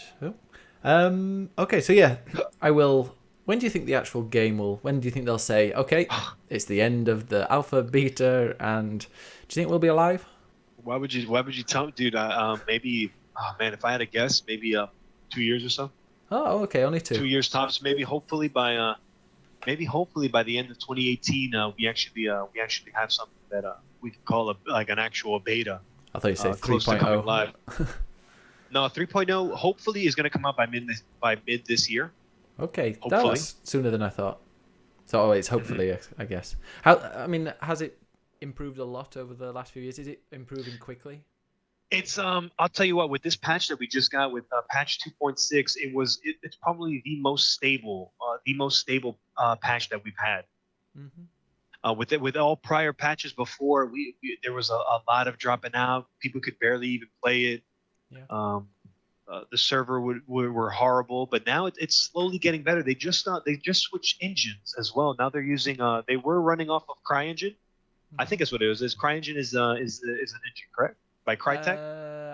okay, so yeah, I will. When do you think the actual game will? When do you think they'll say, okay, it's the end of the alpha, beta, and do you think we'll be alive? Why would you tell me, dude? Maybe. Oh man, if I had to guess, maybe 2 years or so. Oh, okay, only 2. 2 years tops. Maybe hopefully by the end of 2018, we actually have something that we can call an actual beta. I thought you said 3.0 live. No, 3.0 hopefully is going to come out by mid this year. Okay, hopefully. That's sooner than I thought. So it's hopefully, I guess. Has it improved a lot over the last few years? Is it improving quickly? It's I'll tell you what, with this patch that we just got with patch 2.6, it's probably the most stable patch that we've had. With all prior patches before, there was a lot of dropping out. People could barely even play it. Yeah. The server were horrible, but now it's slowly getting better. They just switched engines as well. Now they're using they were running off of CryEngine. I think that's what it is. CryEngine is an engine, correct? By Crytek?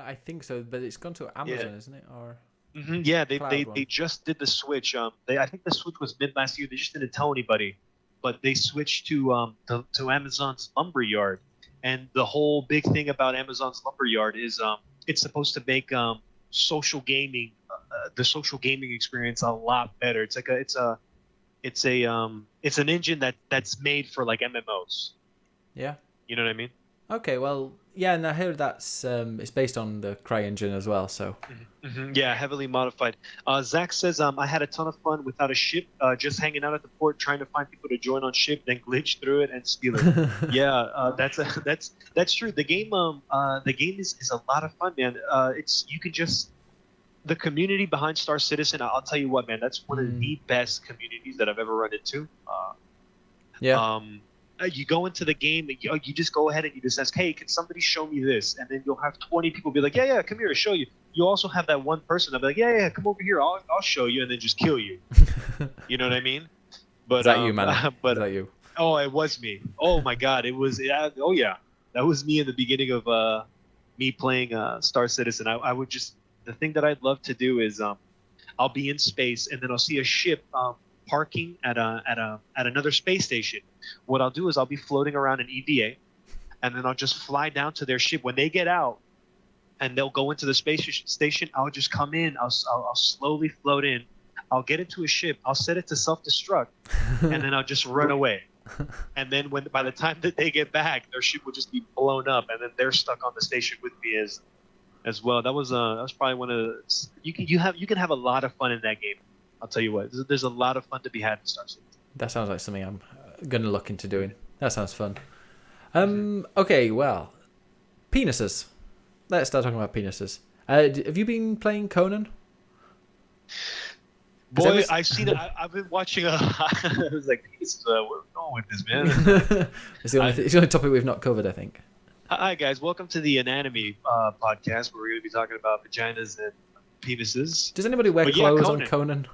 I think so, but it's gone to Amazon, isn't it? Or yeah, they just did the switch. I think the switch was mid last year. They just didn't tell anybody, but they switched to Amazon's Lumberyard. And the whole big thing about Amazon's Lumberyard is it's supposed to make social gaming, the social gaming experience a lot better. It's like it's an engine that's made for like MMOs. Yeah. You know what I mean? Okay, well, yeah, and I heard that's it's based on the CryEngine as well, so. Yeah, heavily modified. Zach says, I had a ton of fun without a ship, just hanging out at the port, trying to find people to join on ship, then glitch through it and steal it. Yeah, that's true. The game is a lot of fun, man. The community behind Star Citizen. I'll tell you what, man, that's one of the best communities that I've ever run into. Yeah. You go into the game and you just go ahead and you just ask, hey, can somebody show me this? And then you'll have 20 people be like, yeah, come here, I'll show you. You also have that one person that'll be like, yeah, come over here, I'll show you, and then just kill you. You know what I mean? But is that you, man? But is that you? Oh, it was me. Oh my God, it was. Oh yeah, that was me in the beginning of me playing Star Citizen. I would just, the thing that I'd love to do is I'll be in space and then I'll see a ship parking at another space station. What I'll do is I'll be floating around in EVA, and then I'll just fly down to their ship. When they get out and they'll go into the space station, I'll just come in. I'll slowly float in. I'll get into a ship. I'll set it to self-destruct, and then I'll just run away. And then by the time that they get back, their ship will just be blown up, and then they're stuck on the station with me as well. That was probably one of the, you can have a lot of fun in that game. I'll tell you what, there's a lot of fun to be had in Star Citizen. That sounds like something I'm gonna look into doing. That sounds fun. Okay, well, penises. Let's start talking about penises. Have you been playing Conan? 'Cause Boy, I've seen it. I've been watching. I was like, this is, where we're going with this, man. it's the only I, it's the only topic we've not covered, I think. Hi guys, welcome to the Anatomy podcast, where we're going to be talking about vaginas and penises. Does anybody wear But yeah, clothes on Conan?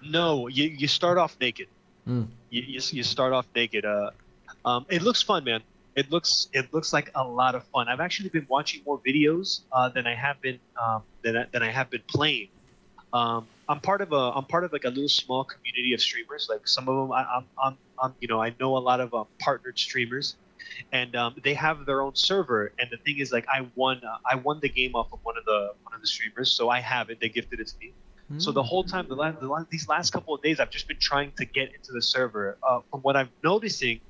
No, you start off naked. Mm. You start off naked. It looks fun, man. It looks like a lot of fun. I've actually been watching more videos than I have been than I have been playing. I'm part of like a little small community of streamers. Like some of them, I'm I know a lot of partnered streamers, and they have their own server. And the thing is, like, I won the game off of one of the streamers, so I have it. They gifted it to me. So the whole time, these last couple of days, I've just been trying to get into the server. From what I'm noticing,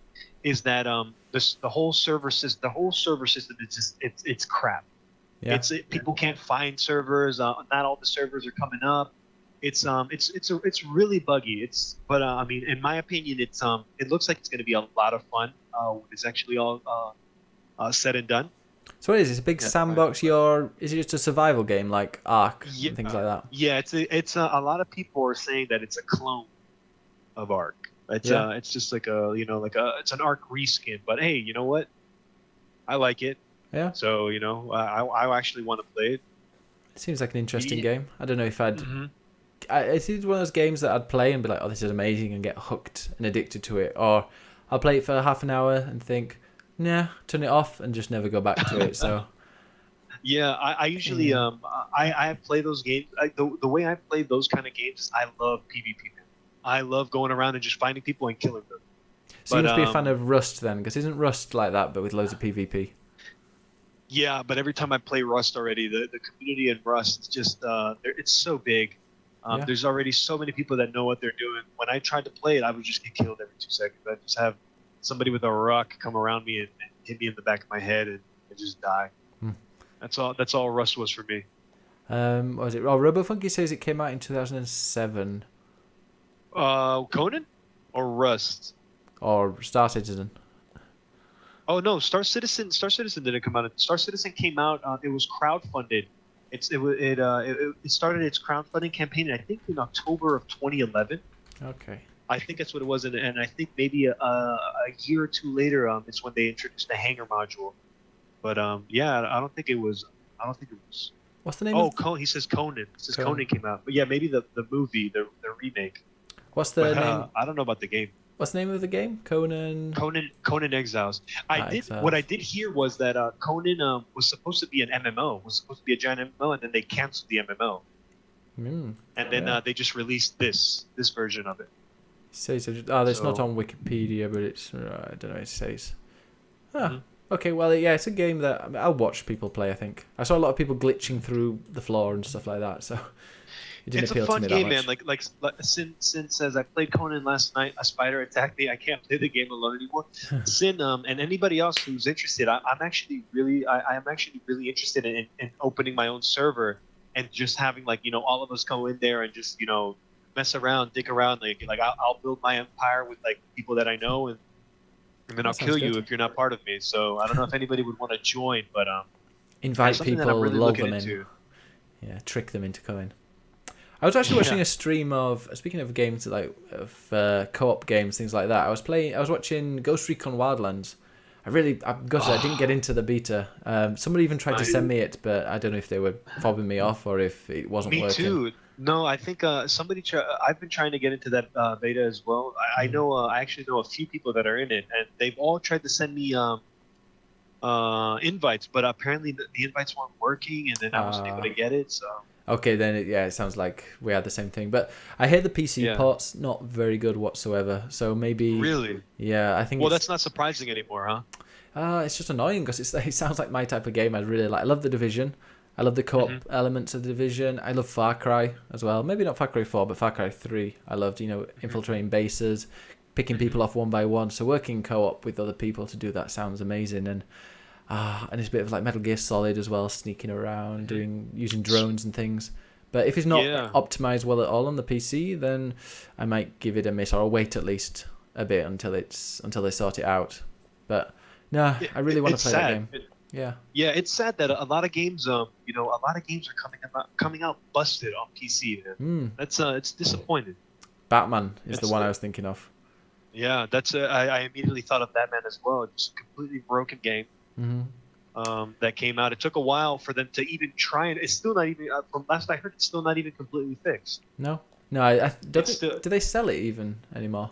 is that the whole server system is just it's crap. Yeah. People can't find servers. Not all the servers are coming up. It's really buggy. I mean, in my opinion, it looks like it's going to be a lot of fun when it's actually all said and done. So what is this? A big sandbox? Is it just a survival game like Ark and things like that? Yeah, it's a lot of people are saying that it's a clone of Ark. It's just like it's an Ark reskin. But hey, you know what? I like it. Yeah. So I actually want to play it. It seems like an interesting game. I don't know if I'd. Mm-hmm. It's one of those games that I'd play and be like, "Oh, this is amazing," and get hooked and addicted to it, or I'll play it for half an hour and think, "Nah," turn it off and just never go back to it. So. Yeah, I usually I play those games. The way I play those kind of games is I love PvP. Man. I love going around and just finding people and killing them. So you must be a fan of Rust then, because isn't Rust like that but with loads of PvP? Yeah, but every time I play Rust already, the community in Rust is just it's so big. There's already so many people that know what they're doing. When I tried to play it, I would just get killed every 2 seconds. I'd just have somebody with a rock come around me and hit me in the back of my head and just die. That's all Rust was for me. What was it? Oh, RoboFunky says it came out in 2007. Conan or Rust? Or Star Citizen. Oh no, Star Citizen didn't come out. Star Citizen came out. It was crowdfunded. It started its crowdfunding campaign, I think, in October of 2011. Okay. I think that's what it was, and I think maybe a year or two later, it's when they introduced the Hangar module. But yeah, I don't think it was. What's the name? He says Conan. Conan came out, but yeah, maybe the movie, the remake. What's the name? I don't know about the game. What's the name of the game? Conan Exiles. What I did hear was that Conan was supposed to be an MMO, was supposed to be a giant MMO, and then they canceled the MMO. And then they just released this version of it. It's not on Wikipedia, but it's I don't know. It says. Okay, well, yeah, it's a game that I'll watch people play. I think I saw a lot of people glitching through the floor and stuff like that, so it didn't appeal to me that much. It's a fun game, man. Like Sin says, I played Conan last night. A spider attacked me. I can't play the game alone anymore. Sin and anybody else who's interested, I'm actually really interested in opening my own server and just having all of us go in there and just mess around, dick around. Like I'll build my empire with people that I know and then I'll kill you if you're not part of me. So I don't know if anybody would want to join, but invite people, really log them in. Yeah, trick them into coming. I was actually watching a stream of, speaking of games of co-op games, things like that. I was watching Ghost Recon Wildlands. I'm gutted I didn't get into the beta. Somebody even tried to send me it, but I don't know if they were fobbing me off or if it wasn't working. Me too. No, I think I've been trying to get into that beta as well. I know. I actually know a few people that are in it, and they've all tried to send me invites, but apparently the invites weren't working, and then I wasn't able to get it. So. Okay, then it sounds like we had the same thing. But I hear the PC port's not very good whatsoever. So maybe. Really? Yeah, I think. Well, that's not surprising anymore, huh? It's just annoying because it sounds like my type of game. I really like. I love The Division. I love the co-op elements of The Division. I love Far Cry as well. Maybe not Far Cry 4, but Far Cry 3. I loved, infiltrating bases, picking people off one by one. So working co-op with other people to do that sounds amazing. And it's a bit of like Metal Gear Solid as well, sneaking around, using drones and things. But if it's not optimized well at all on the PC, then I might give it a miss, or I'll wait at least a bit until they sort it out. But no, I really want to play that game. Yeah. Yeah, it's sad that a lot of games, a lot of games are coming out busted on PC, man. Hmm. That's it's disappointing. Batman is the It's one I was thinking of. Yeah, that's I immediately thought of Batman as well. Just a completely broken game Hmm. that came out. It took a while for them to even try, and it's still not even from last I heard, it's still not even completely fixed. No. No, I don't It's think. still Do they sell it even anymore?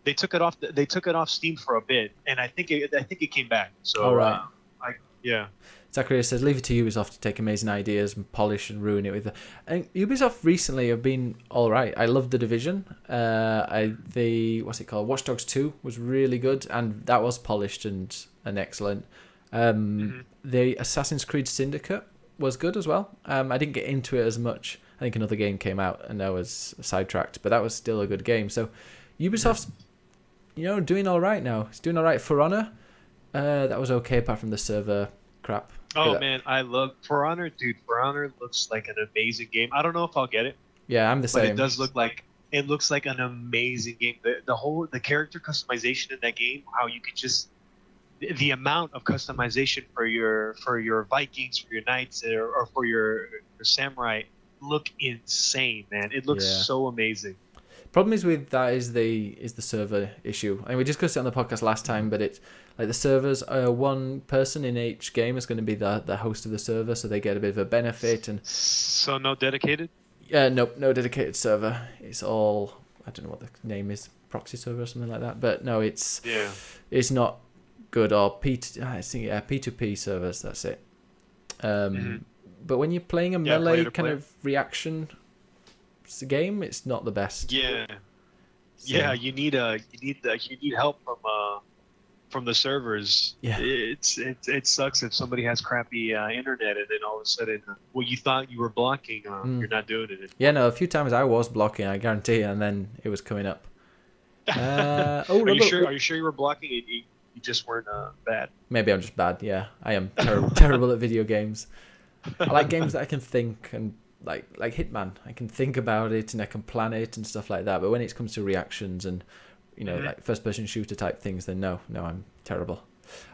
they took it off they took it off Steam for a bit, and I think it came back. All So right. I yeah. Zacharias says, leave it to Ubisoft to take amazing ideas and polish and ruin it with the... And Ubisoft recently have been all right. I love The Division. What's it called? Watch Dogs 2 was really good, and that was polished and excellent. Hmm. The Assassin's Creed Syndicate was good as well. I didn't get into it as much. I think another game came out and I was sidetracked, but that was still a good game. So Ubisoft's, doing all right now. It's doing all right. For Honor, that was okay apart from the server crap. Oh man, I love For Honor, dude. For Honor looks like an amazing game. I don't know if I'll get it, Yeah, I'm the but same. it looks like an amazing game. The character customization in that game, how you could just the amount of customization for your Vikings, for your knights, or for your samurai look insane, man. It looks Yeah. so amazing. Problem is with that is the server issue. I mean, we discussed it on the podcast last time, but it's like the servers are one person in each game is going to be the host of the server, so they get a bit of a benefit. And So no dedicated. nope, no dedicated server. It's all, I don't know what the name is, proxy server or something like that. But no, it's Yeah. not good, or P2P servers. That's it. Hmm. But when you're playing a Yeah, melee player to kind player. of reaction game, it's not the best. Yeah. So, Yeah, you need help from the servers. Yeah. It sucks if somebody has crappy internet and then all of a sudden what you thought you were blocking, you're not doing it anymore. Yeah, no, a few times I was blocking, I guarantee, and then it was coming up. Are you sure? Are you sure you were blocking it? You just weren't bad. Maybe I'm just bad. Yeah, I am terrible at video games. I like games that I can think and like Hitman. I can think about it and I can plan it and stuff like that. But when it comes to reactions and like first-person shooter type things, then no, I'm terrible.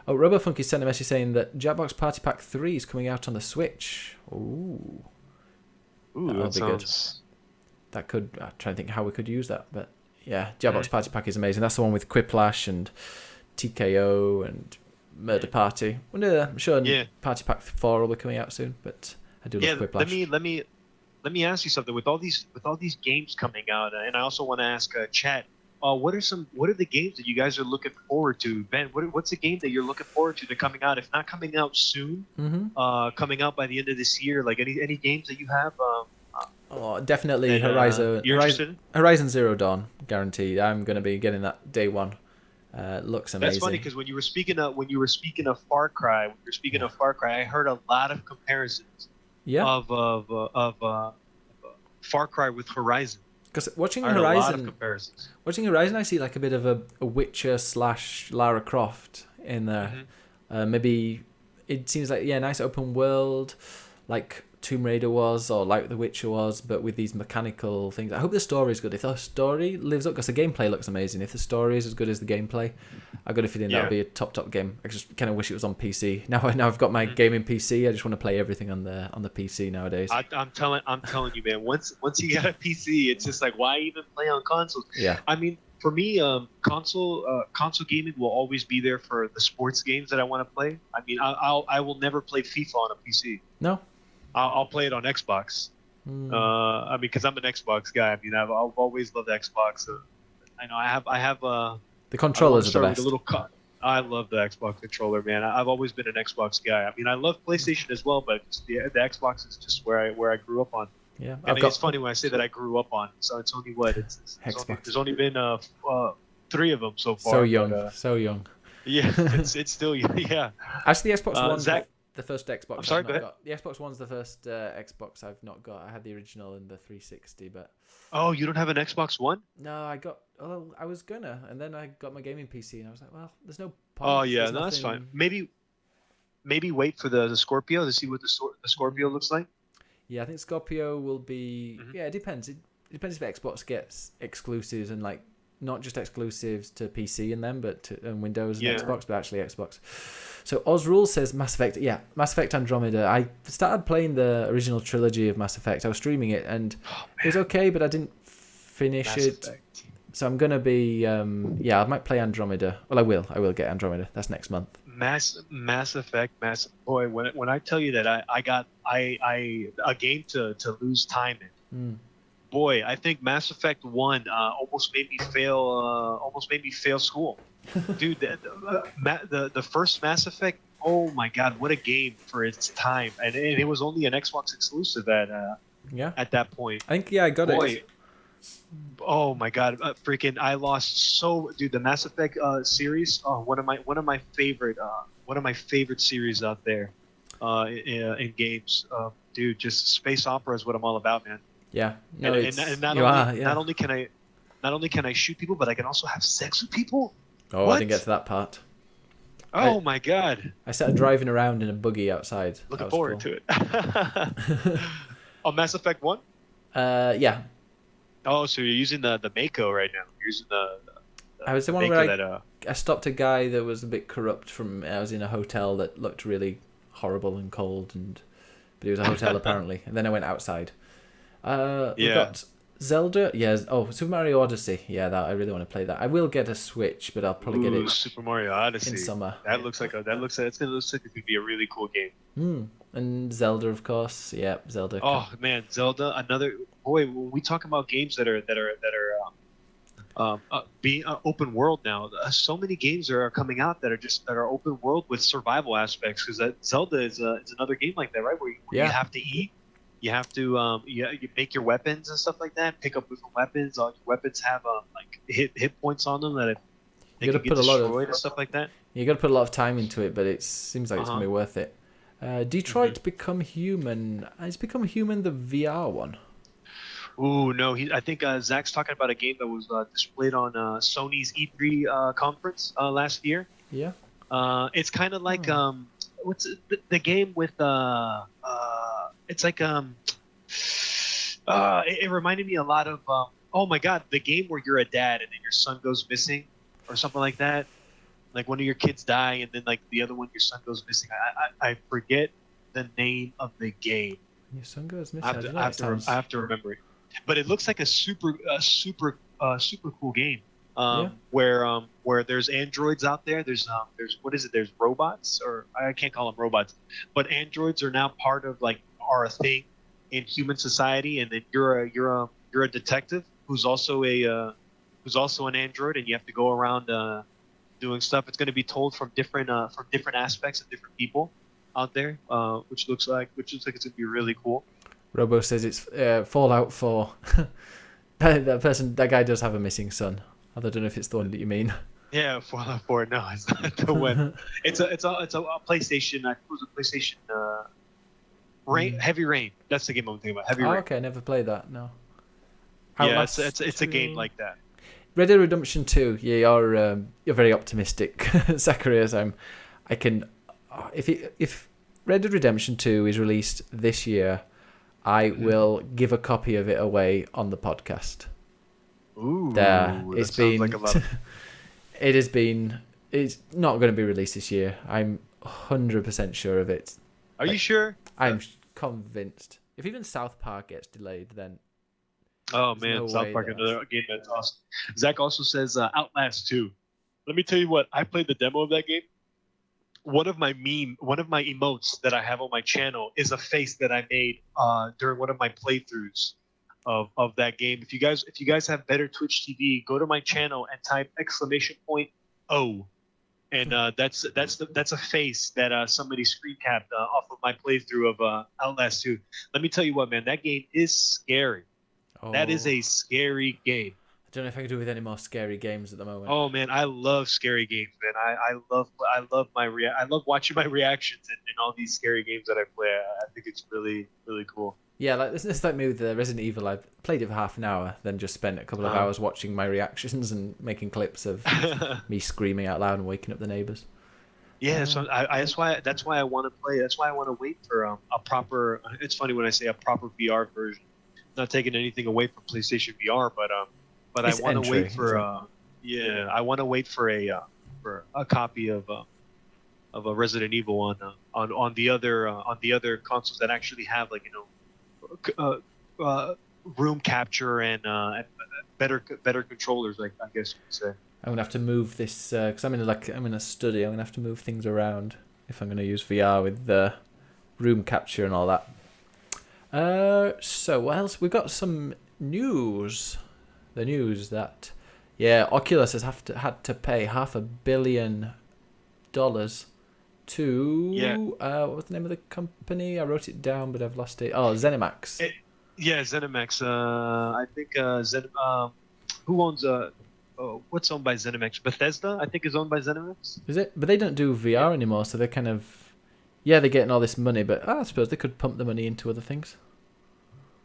Oh, RoboFunky sent a message saying that Jackbox Party Pack 3 is coming out on the Switch. Ooh, that'll that be good. sounds. That could. I'm trying to think how we could use that, but yeah, Jackbox Party Pack is amazing. That's the one with Quiplash and TKO and Murder Party. I'm sure Party Pack 4 will be coming out soon, but I do love Quiplash. Let me ask you something. With all these games coming out, and I also want to ask chat. What are the games that you guys are looking forward to, Ben? What's the game that you're looking forward to coming out? If not coming out soon, coming out by the end of this year. Like any games that you have. Oh, definitely that, Horizon. You're interested in? Horizon Zero Dawn, guaranteed. I'm going to be getting that day one. Looks amazing. That's funny because when you were speaking of Far Cry, I heard a lot of comparisons. Yeah. Of Far Cry with Horizon. Because watching I heard a lot of comparisons. I see like a bit of a Witcher / Lara Croft in there. Maybe it seems like nice open world, like Tomb Raider was, or like The Witcher was, but with these mechanical things. I hope the story is good. If the story lives up, because the gameplay looks amazing. If the story is as good as the gameplay, I've got a feeling that'll be a top game. I just kind of wish it was on PC. Now I've got my gaming PC. I just want to play everything on the PC nowadays. I'm telling you, man. Once you get a PC, it's just like, why even play on consoles? Yeah. I mean, for me, console gaming will always be there for the sports games that I want to play. I mean, I will never play FIFA on a PC. No. I'll play it on Xbox. I mean, because I'm an Xbox guy. I mean, I've always loved Xbox. I know I have the controllers are the best. I love the Xbox controller, man. I've always been an Xbox guy. I mean, I love PlayStation as well, but the Xbox is just where I grew up on. Yeah, it's funny when I say that I grew up on. So it's only there's only been 3 of them so far. So young. Yeah, it's still yeah. Actually, the Xbox One. Zach, the first Xbox. I'm sorry, go ahead. The Xbox One's the first Xbox I've not got. I had the original and the 360, but. Oh, you don't have an Xbox One? No, I was gonna, and then I got my gaming PC, and I was like, well, there's no point. Oh yeah, no, that's fine. Maybe wait for the Scorpio to see what the Scorpio looks like. Yeah, I think Scorpio will be. Yeah, it depends. It depends if Xbox gets exclusives and like not just exclusives to PC and them, but and Windows and Yeah. Xbox, but actually Xbox. So Ozrule says Mass Effect. Yeah, Mass Effect Andromeda. I started playing the original trilogy of Mass Effect. I was streaming it, and it was okay, but I didn't finish Mass it. Effect. So I'm gonna be I might play Andromeda. Well, I will get Andromeda. That's next month. Mass Effect, boy. When I tell you that I got a game to lose time in. Boy, I think Mass Effect 1 almost made me fail. Almost made me fail school, dude. The first Mass Effect. Oh my God, what a game for its time, and it was only an Xbox exclusive Yeah. at that point. I think I got Boy, it. oh my God, freaking! I lost dude. The Mass Effect series. Oh, one of my favorite series out there, in games. Dude, just space opera is what I'm all about, man. Yeah. No, And not only can I shoot people, but I can also have sex with people. Oh, What? I didn't get to that part. Oh my God! I started driving around in a buggy outside. Looking forward to it. Oh, Mass Effect 1. Yeah. Oh, so you're using the Mako right now. You're using I was the one Mako where I stopped a guy that was a bit corrupt from. I was in a hotel that looked really horrible and cold, but it was a hotel apparently. And then I went outside. We got Zelda. Yeah. Oh, Super Mario Odyssey. Yeah, that I really want to play that. I will get a Switch, but I'll probably get it Super Mario Odyssey in summer. That looks like it could be a really cool game. And Zelda, of course. Yeah, Zelda. Oh man, Zelda. Another boy. When we talk about games that are being open world now, so many games are coming out that are open world with survival aspects. Because that Zelda is another game like that, right? Where you have to eat. You have to you make your weapons and stuff like that. Pick up different weapons. All your weapons have like hit points on them that they You can gotta get put a lot destroyed of and stuff like that. You got to put a lot of time into it, but it seems like it's gonna be worth it. Detroit Become Human. Has Become Human the VR one? Ooh, no. I think Zach's talking about a game that was displayed on Sony's E3 conference last year. Yeah. It's kind of like what's the game with it's like it reminded me a lot of oh my God, the game where you're a dad and then your son goes missing or something like that. Like one of your kids die and then like the other one, your son goes missing. I forget the name of the game. Your son goes missing. I have to remember it. But it looks like a super cool game. Where there's androids out there. There's what is it? There's robots, or I can't call them robots, but androids are now part of are a thing in human society. And then you're a detective who's also an android, and you have to go around doing stuff. It's going to be told from different aspects of different people out there, which looks like it's going to be really cool. Robo says it's Fallout 4. That guy does have a missing son. I don't know if it's the one that you mean. Yeah, Fallout 4. No, it's not the one. It's a PlayStation. I think it was a PlayStation. Heavy Rain. That's the game I'm thinking about. Heavy Rain. Okay, I never played that. No. Yeah, it's a game like that. Red Dead Redemption 2. Yeah, you're very optimistic, Zacharias. If Red Dead Redemption 2 is released this year, I will give a copy of it away on the podcast. Ooh, it's been like a lot. It's not going to be released this year. I'm 100% sure of it. Are you sure? I'm convinced. If even South Park gets delayed, then oh man, South Park, another game that's awesome. Zach also says Outlast 2. Let me tell you what, I played the demo of that game. One of my emotes that I have on my channel is a face that I made during one of my playthroughs of that game. If you guys have better Twitch TV, go to my channel and type !O, and that's a face that somebody screen capped off of my playthrough of Outlast 2. Let me tell you what, man, that game is scary. Oh. That is a scary game. I don't know if I can do with any more scary games at the moment. Oh man, I love scary games, man. I love watching my reactions in all these scary games that I play. I think it's really, really cool. Yeah, like it's like me with Resident Evil. I played it for half an hour, then just spent a couple of hours watching my reactions and making clips of me screaming out loud and waking up the neighbors. Yeah, so that's why I want to play. That's why I want to wait for a proper. It's funny when I say a proper VR version. Not taking anything away from PlayStation VR, but but I It's want to entry, wait for isn't it? yeah, I want to wait for a copy of a Resident Evil on the other consoles that actually have like room capture and better controllers, like I guess you could say. I'm gonna have to move this because I'm in a study. I'm gonna have to move things around if I'm gonna use VR with the room capture and all that. So what else? We've got some news. The news that Oculus has had to pay $500 million Yeah, to what's the name of the company? I wrote it down, but I've lost it. Oh, ZeniMax. yeah, ZeniMax. I think who owns what's owned by ZeniMax? Bethesda, I think, is owned by ZeniMax. Is it? But they don't do Yeah. VR anymore, so they're kind of they're getting all this money, but I suppose they could pump the money into other things.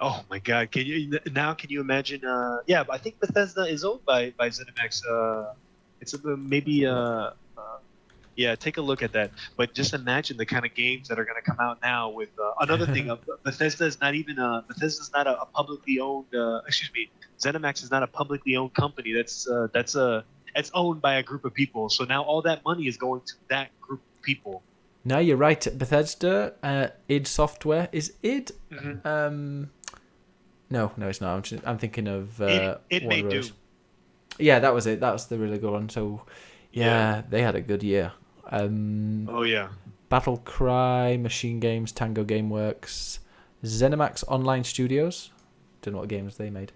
Oh my God! Can you imagine? Yeah, but I think Bethesda is owned by ZeniMax. It's maybe yeah. Take a look at that. But just imagine the kind of games that are going to come out now. With another thing, Bethesda is not even Bethesda's not a publicly owned. Excuse me, ZeniMax is not a publicly owned company. It's owned by a group of people. So now all that money is going to that group of people. No, you're right. Bethesda, id Software is id. Mm-hmm. No, it's not. I'm thinking of It Warner made Bros. do. Yeah, that was it. That was the really good one. So Yeah. they had a good year. Oh yeah. Battle Cry, Machine Games, Tango Gameworks, ZeniMax Online Studios. Don't know what games they made.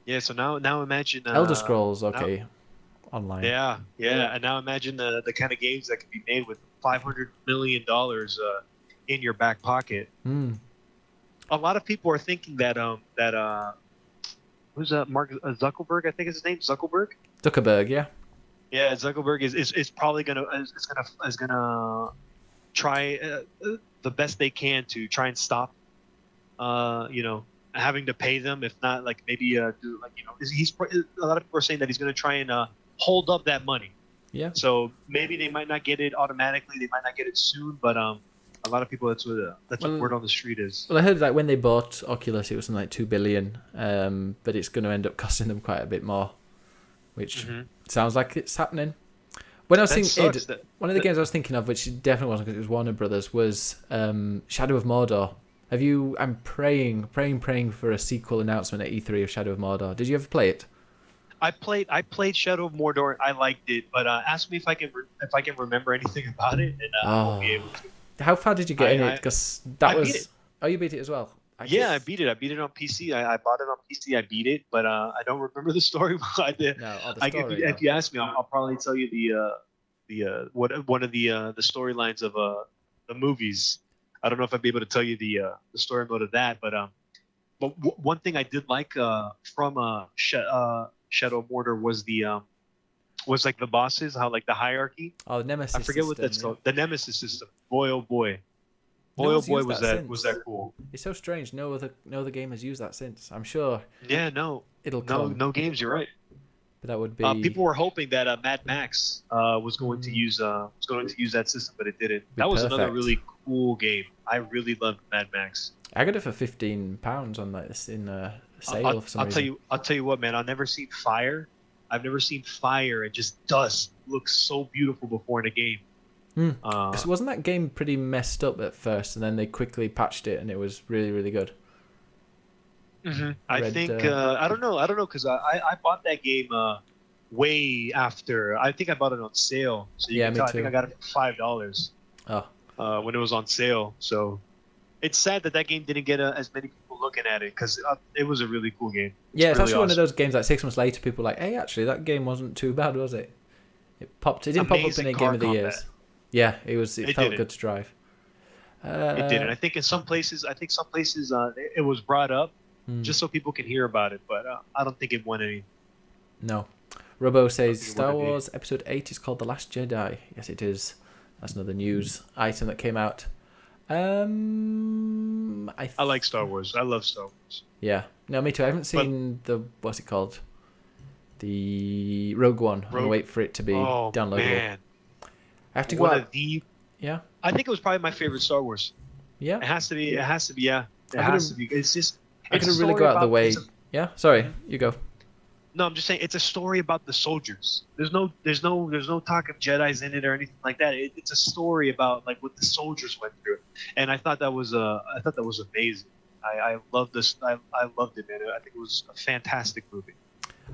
Yeah. So now imagine Elder Scrolls, now, okay, online. yeah, and now imagine the kind of games that can be made with $500 million in your back pocket. Hmm. A lot of people are thinking that who's Mark Zuckerberg? I think is his name, Zuckerberg. Zuckerberg, yeah. Yeah, Zuckerberg is probably gonna try the best they can to try and stop having to pay them, if not like maybe do like a lot of people are saying that he's gonna try and hold up that money. Yeah. So maybe they might not get it automatically, they might not get it soon, but a lot of people that's what word on the street is. Well, I heard like when they bought Oculus, it was something like $2 billion, but it's going to end up costing them quite a bit more, which sounds like it's happening. When I was thinking, one of the games I was thinking of, which definitely wasn't because it was Warner Brothers, was Shadow of Mordor. I'm praying for a sequel announcement at E3 of Shadow of Mordor. Did you ever play it? I played Shadow of Mordor. I liked it, but ask me if I can remember anything about it, and I won't be able to. How far did you get in it? Because that was. Beat it. Oh, you beat it as well. I beat it. I beat it on PC. I bought it on PC. I beat it, but I don't remember the story. I did. No, the story. If you ask me, I'll probably tell you one of the storylines of the movies. I don't know if I'd be able to tell you the story mode of that, but one thing I did like from Shadow of Mordor was like the bosses, how like the hierarchy. Oh, the Nemesis. I forget what that's called. The Nemesis system. Boy, oh boy. Boy, oh boy, was that cool. It's so strange. No other game has used that since. I'm sure. Yeah, no. It'll come. No games. You're right. But that would be. People were hoping that Mad Max was going to use that system, but it didn't. That was another really cool game. I really loved Mad Max. I got it for £15 on like this in sale for some reason. I'll tell you what, man. I've never seen fire and just dust look so beautiful before in a game. Because wasn't that game pretty messed up at first, and then they quickly patched it, and it was really, really good. Mm-hmm. I think I don't know, because I bought that game way after. I think I bought it on sale. So me too. I think I got it for $5. Oh. When it was on sale. So it's sad that game didn't get as many people looking at it, because it was a really cool game. Yeah, it's really actually one of those games like 6 months later, people are like, hey, actually, that game wasn't too bad, was it? It didn't pop up in a Game of the Years. Yeah, it felt good to drive. It did, and I think in some places, it was brought up just so people can hear about it, but I don't think it won any. No. Robo says Star Wars Episode 8 is called The Last Jedi. Yes, it is. That's another news item that came out. I like Star Wars. I love Star Wars. Yeah. No, me too. I haven't seen what's it called? The Rogue One. I'm gonna wait for it to be downloadable. Man. I have to go out. Yeah. I think it was probably my favorite Star Wars. Yeah. It has to be. Yeah. It has to be. It's just. I could really go out of the way. Yeah. Sorry, you go. No, I'm just saying it's a story about the soldiers. There's no talk of Jedi's in it or anything like that. It's a story about like what the soldiers went through, and I thought that was amazing. I love this. I loved it, man. I think it was a fantastic movie.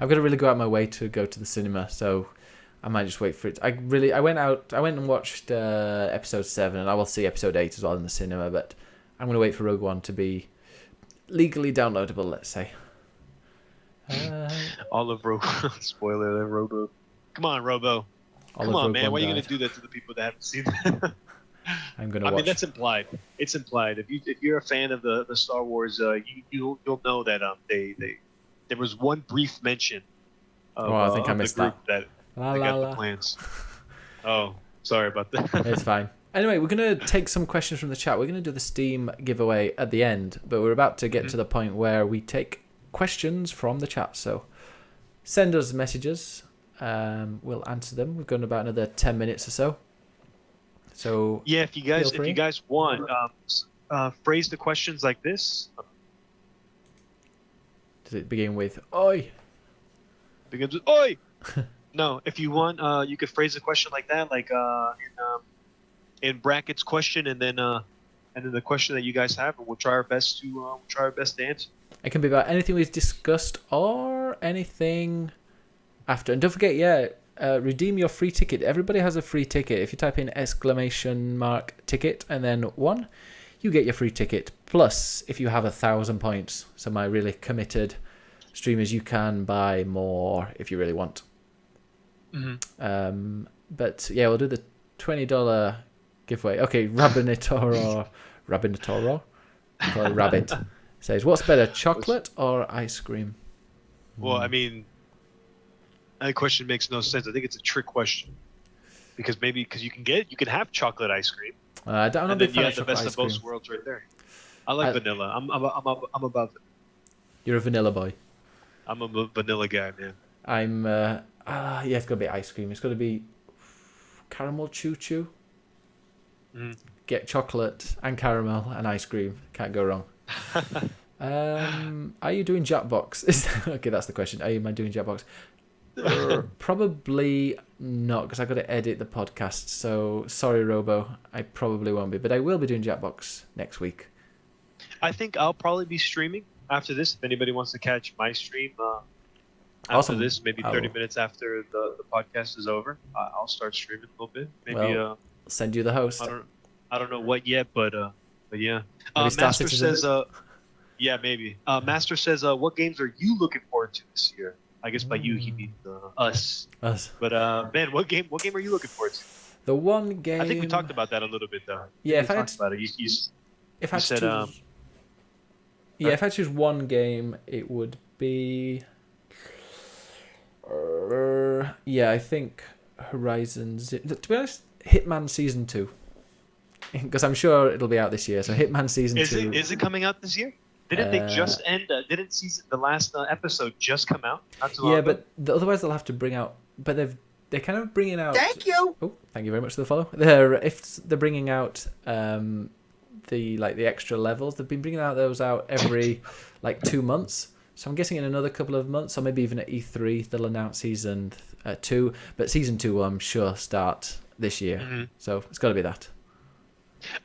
I've got to really go out my way to go to the cinema, so I might just wait for it. I went and watched episode 7, and I will see episode 8 as well in the cinema. But I'm going to wait for Rogue One to be legally downloadable. Let's say. All of Robo. Spoiler alert, Robo. Come on, Robo. Come on, man. Why are you gonna do that to the people that haven't seen that? I'm gonna. I mean, that's implied. It's implied. If you're a fan of the Star Wars, you'll know that they there was one brief mention of, I think I missed the group that. They got the plans. Oh, sorry about that. It's fine. Anyway, we're going to take some questions from the chat. We're going to do the Steam giveaway at the end, but we're about to get to the point where we take questions from the chat. So send us messages. We'll answer them. We've got about another 10 minutes or so. So yeah, if you guys want, phrase the questions like this. Does it begin with "Oi"? Begins with "Oi." No, if you want, you could phrase a question like that, like in brackets question, and then the question that you guys have, and we'll try our best to answer. It can be about anything we've discussed or anything after. And don't forget, redeem your free ticket. Everybody has a free ticket. If you type in !ticket and then 1, you get your free ticket. Plus, if you have 1,000 points, so my really committed streamers, you can buy more if you really want. Mm-hmm. But yeah, we'll do the $20 giveaway. Okay, Rabinatoro, call it Rabbit, says, what's better, chocolate or ice cream? Well, I mean, that question makes no sense. I think it's a trick question because you can have chocolate ice cream. I don't know. And then you have the best of both worlds right there. I like vanilla. I'm above it. You're a vanilla boy. I'm a vanilla guy, man. I'm it's gonna be ice cream. It's gonna be caramel choo-choo. Get chocolate and caramel and ice cream. Can't go wrong. Are you doing Jackbox? Okay, that's the question. Am I doing Jackbox? Probably not, because I've got to edit the podcast. So sorry, Robo. I probably won't be, but I will be doing Jackbox next week. I think I'll probably be streaming after this. If anybody wants to catch my stream after Awesome. this, maybe 30 minutes after the podcast is over, I'll start streaming a little bit. Maybe I'll send you the host. I don't know what yet, but yeah. Maybe Master says, yeah, maybe. Master says, what games are you looking forward to this year? I guess by you he means us. Us. But man, what game are you looking forward to? The one game. I think we talked about that a little bit though. Yeah, if I had to choose one game, it would be. I think Horizon. To be honest, Hitman Season 2. Because I'm sure it'll be out this year. So Hitman Season 2. Is it coming out this year? Didn't they just end? Didn't the last episode just come out? Not too long ago? But otherwise they'll have to bring out. But they're kind of bringing out. Thank you. Oh, thank you very much for the follow. They're bringing out the extra levels. They've been bringing those out every 2 months. So I'm guessing in another couple of months, or maybe even at E3, they'll announce Season 2. But Season 2, I'm sure, start this year. Mm-hmm. So it's got to be that.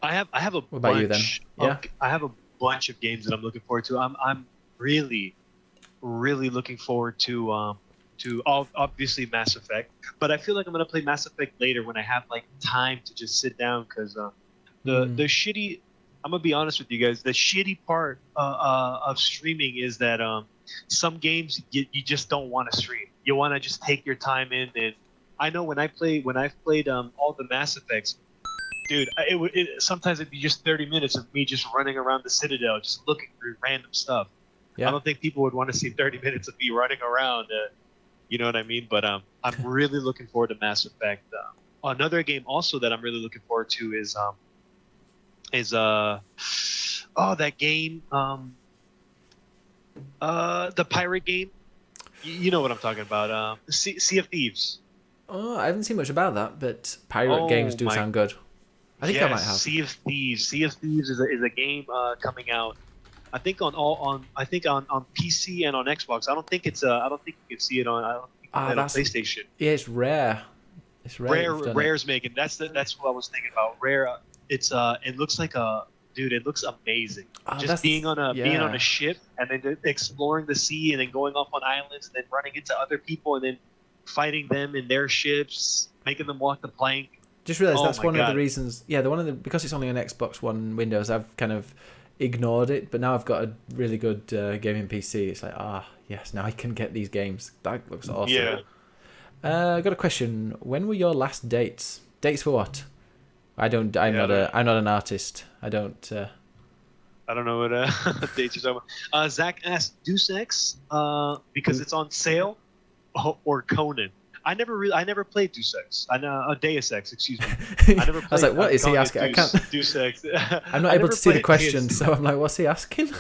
I have a what about you then? Yeah, I have a bunch of games that I'm looking forward to. I'm really looking forward to obviously Mass Effect, but I feel like I'm gonna play Mass Effect later when I have time to just sit down because the shitty. I'm gonna be honest with you guys. The shitty part of streaming is that some games you just don't want to stream. You want to just take your time in. And I know when I've played all the Mass Effects, dude, sometimes it'd be just 30 minutes of me just running around the Citadel, just looking through random stuff. Yeah. I don't think people would want to see 30 minutes of me running around. You know what I mean? But I'm really looking forward to Mass Effect. Another game also that I'm really looking forward to is that game, the pirate game. You know what I'm talking about? Sea of Thieves. Oh, I haven't seen much about that, but pirate games do sound good. I think I might have. Sea of Thieves. Sea of Thieves is a game coming out I think on PC and on Xbox. I don't think you can see it on. I don't think you can play it on That's PlayStation. yeah, it's rare. It's rare that you've done it. Rare's making. That's what I was thinking about. Rare. It looks like a dude. It looks amazing. Just That's being on a yeah. ship and then exploring the sea and then going off on islands and then running into other people and then fighting them in their ships, making them walk the plank. Just realised Oh that's my one of the god. reasons. Yeah, the one of the because it's only on Xbox One Windows, I've kind of ignored it. But now I've got a really good gaming PC. It's like yes, now I can get these games. That looks awesome. Yeah. I got a question. When were your last dates? Dates for what? I don't. I'm Yeah. not a. I'm not an artist. I don't. I don't know what dates you're talking about. Zach asked Deus Ex because Deus- it's on sale, or Conan. I never played Deus Ex. I know Deus Ex, excuse me. I never I was played. like, what I'm is he calling it asking? I can't. Deus Ex. I'm not I able never to see the played question, Deus. so I'm like, what's he asking?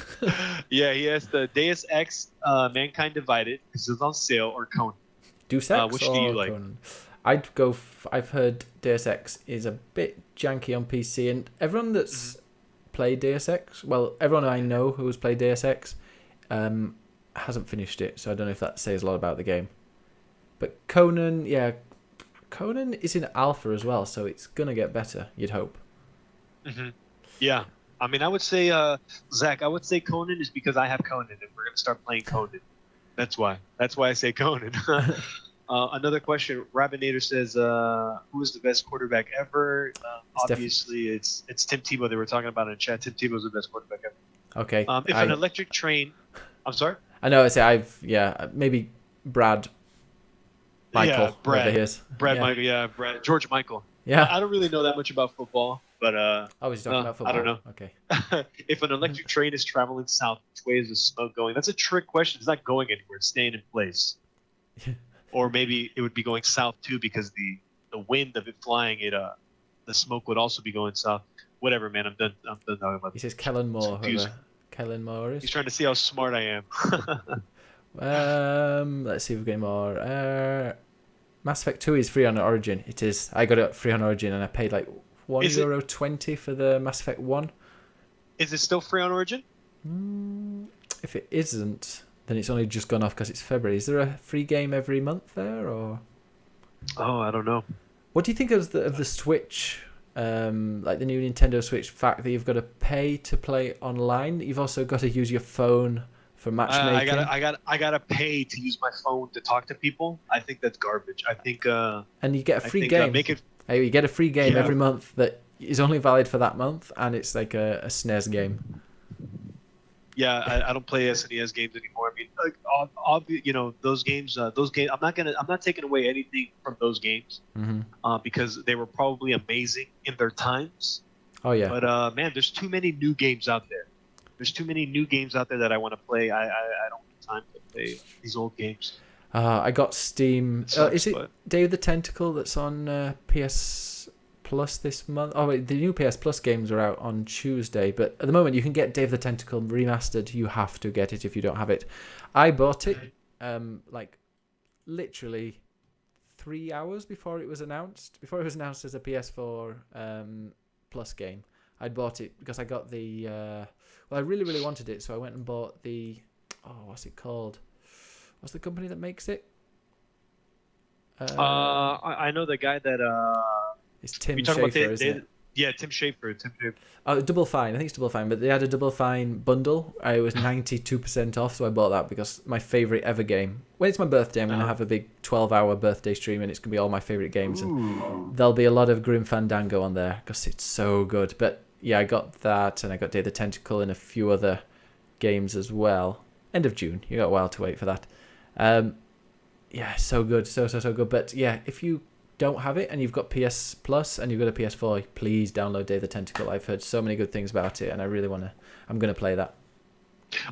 Yeah, he has the Deus Ex, Mankind Divided because it's on sale, or Conan. Deus Ex Which do you or like? Conan? I'd go. I've heard Deus Ex is a bit janky on PC, and everyone that's played Deus Ex, well, everyone I know who has played Deus Ex, hasn't finished it. So I don't know if that says a lot about the game. But Conan, yeah, Conan is in alpha as well, so it's gonna get better. You'd hope. Hmm. Yeah, I mean, I would say, Zach, I would say Conan is because I have Conan, and we're gonna start playing Conan. That's why. That's why I say Conan. Another question. Rabinator says, "Who is the best quarterback ever?" It's Obviously, it's Tim Tebow. They were talking about in chat. Tim Tebow's the best quarterback ever. Okay. If an electric train, I'm sorry. I know. I say maybe Brad Yeah, Michael, whoever he is. Brad Yeah. Michael. Yeah, George Michael. Yeah. I don't really know that much about football, but I was talking about football. I don't know. Okay. If an electric train is traveling south, which way is the smoke going? That's a trick question. It's not going anywhere. It's staying in place. Or maybe it would be going south too because the wind of it flying it the smoke would also be going south. Whatever, man. I'm done talking about He this. says Kellen Moore. confusing. Whoever Kellen Moore He's is. trying to see how smart I am. Let's see if we get more. Mass Effect 2 is free on Origin. It is. I got it free on Origin, and I paid like €1.20 for the Mass Effect 1. Is it still free on Origin? If it isn't, then it's only just gone off because it's February. Is there a free game every month there, or Oh, I don't know. what do you think of the Switch? Like the new Nintendo Switch fact that you've got to pay to play online. You've also got to use your phone for matchmaking. I gotta pay to use my phone to talk to people. I think that's garbage. I think and you get a I free think game. make it. Hey, you get a free game Yeah. every month that is only valid for that month, and it's like a SNES game. Yeah, I don't play SNES games anymore. I mean, those games. I'm not taking away anything from those games, because they were probably amazing in their times. Oh yeah. But man, there's too many new games out there. There's too many new games out there that I want to play. I don't have time to play these old games. I got Steam. Sucks, Is it but- Day of the Tentacle that's on PS Plus this month? Oh wait, the new PS Plus games are out on Tuesday, but at the moment you can get Day of the Tentacle remastered. You have to get it if you don't have it. I bought it like literally 3 hours before it was announced. Before it was announced as a PS4 Plus game, I'd bought it because I got the. Well, I really, really wanted it, so I went and bought the. Oh, what's it called? What's the company that makes it? I know the guy that It's Tim you talking Schafer, about. isn't it? Yeah, Tim Schafer. Oh, Double Fine. I think it's Double Fine, but they had a Double Fine bundle. I was 92% off, so I bought that because my favorite ever game. When it's my birthday, I'm going to have a big 12-hour birthday stream, and it's going to be all my favorite games. And there'll be a lot of Grim Fandango on there because it's so good. But yeah, I got that, and I got Day of the Tentacle and a few other games as well. End of June. You got a while to wait for that. Yeah, so good, so good. But yeah, if you don't have it and you've got PS Plus and you've got a PS4, please download Day of the Tentacle. I've heard so many good things about it, and I really I'm gonna play that.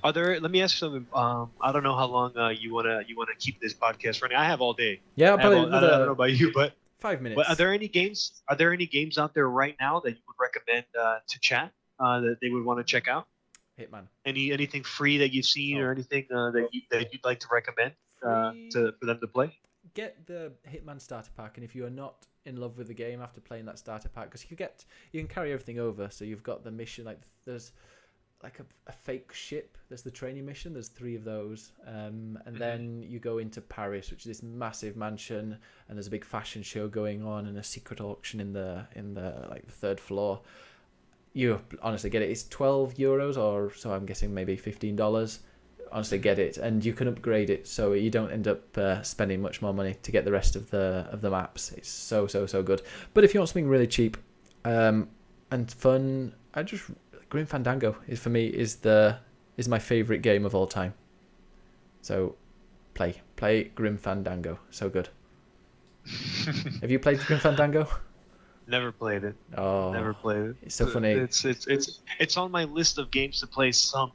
Let me ask you something. I don't know how long you wanna keep this podcast running. I have all day. Yeah, I'll probably I don't know about you, but 5 minutes. But are there any games? Are there any games out there right now that you would recommend to chat that they would want to check out? Hitman. Anything free that you've seen or anything that you'd like to recommend Free- for them to play? Get the Hitman starter pack, and if you are not in love with the game after playing that starter pack, because you can carry everything over, so you've got the mission, like there's like a fake ship. There's the training mission. There's 3 of those, and then you go into Paris, which is this massive mansion, and there's a big fashion show going on, and a secret auction in the like the 3rd floor. You honestly get it. It's €12 or so. I'm guessing maybe $15. Honestly, get it, and you can upgrade it so you don't end up spending much more money to get the rest of the maps. It's so good. But if you want something really cheap, and fun, Grim Fandango for me is my favorite game of all time. So play Grim Fandango. So good. Have you played Grim Fandango? Never played it. Oh, Never played it. It's so funny. It's on my list of games to play someday.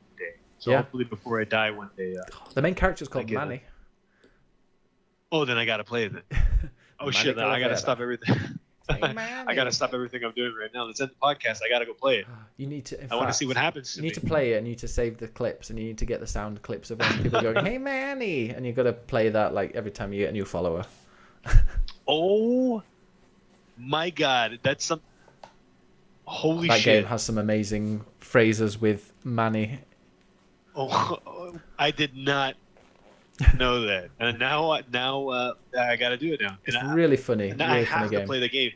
So Yeah. hopefully before I die one day. The main character's called I get Manny. Oh, then I gotta play it. Oh Manny shit! Then I gotta Calavera. stop everything. Hey, I Manny. gotta stop everything I'm doing right now. Let's end the podcast. I gotta go play it. You need to. I want to see what happens to You me. need to play it, and you need to save the clips, and you need to get the sound clips of when people going, "Hey, Manny," and you've got to play that like every time you get a new follower. Oh my god, that's some. Holy That shit! game has some amazing phrases with Manny. Oh, I did not know that, and now I gotta do it now. It's And really funny. now Really I funny have to game. play the game.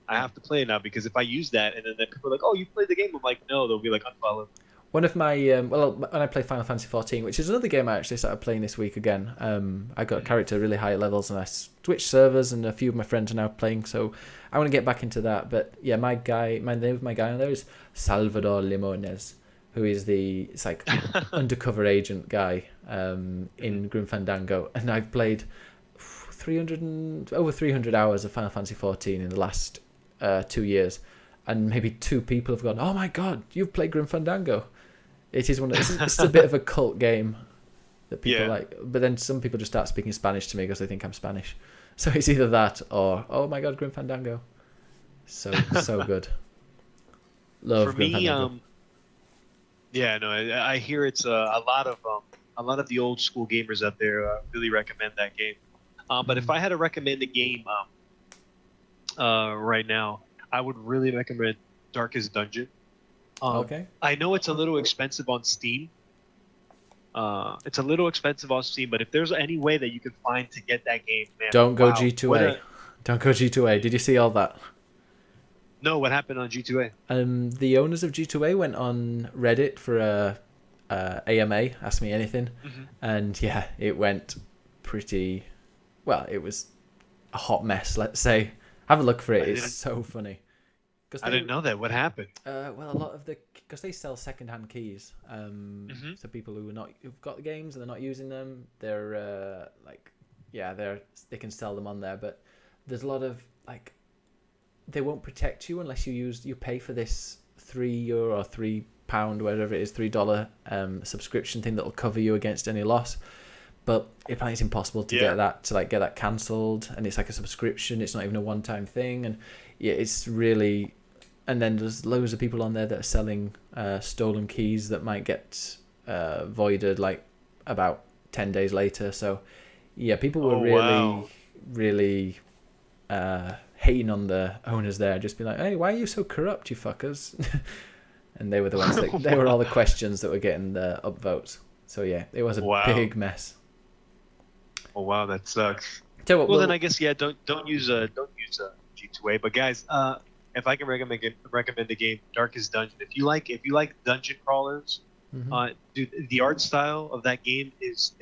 I have to play it now because if I use that and then people are like, "Oh, you played the game," I'm like, "No," they'll be like, "Unfollow." One of my when I play Final Fantasy 14, which is another game I actually started playing this week again. I got a character really high levels, and I switched servers, and a few of my friends are now playing. So I want to get back into that. But yeah, my name of my guy on there is Salvador Limones, who is it's like undercover agent guy in Grim Fandango, and I've played over 300 hours of Final Fantasy 14 in the last 2 years, and maybe 2 people have gone, "Oh my god, you've played Grim Fandango." It is it's a bit of a cult game that people like, but then some people just start speaking Spanish to me because they think I'm Spanish. So it's either that or, "Oh my god, Grim Fandango." So good. Love For Grim me, Fandango. yeah, no, I hear it's a lot of the old school gamers out there really recommend that game. But if I had to recommend a game right now, I would really recommend Darkest Dungeon. Okay. I know it's a little expensive on Steam. It's a little expensive on Steam, but if there's any way that you can find to get that game, man, Don't go wow, G2A. Don't go G2A. Did you see all that? No, what happened on G2A? The owners of G2A went on Reddit for a AMA, Ask Me Anything, and yeah, it went pretty. Well, it was a hot mess. Let's say. Have a look for it. It's so funny. I didn't know that. What happened? Well, a lot of because they sell secondhand keys. So people who've got the games and they're not using them, they're they can sell them on there. But there's a lot of like, they won't protect you unless you pay for this €3 or £3, whatever it is, $3 subscription thing that'll cover you against any loss. But it's impossible to get that cancelled, and it's like a subscription. It's not even a one-time thing, and yeah, it's really. And then there's loads of people on there that are selling stolen keys that might get voided like about 10 days later. So yeah, people were really hating on the owners there, just be like, "Hey, why are you so corrupt, you fuckers?" And they were the ones they were all the questions that were getting the upvotes. So yeah, it was a big mess. Oh wow, that sucks. Well, then I guess don't use G2A. But guys, if I can recommend a game, Darkest Dungeon. If you like dungeon crawlers, dude, the art style of that game is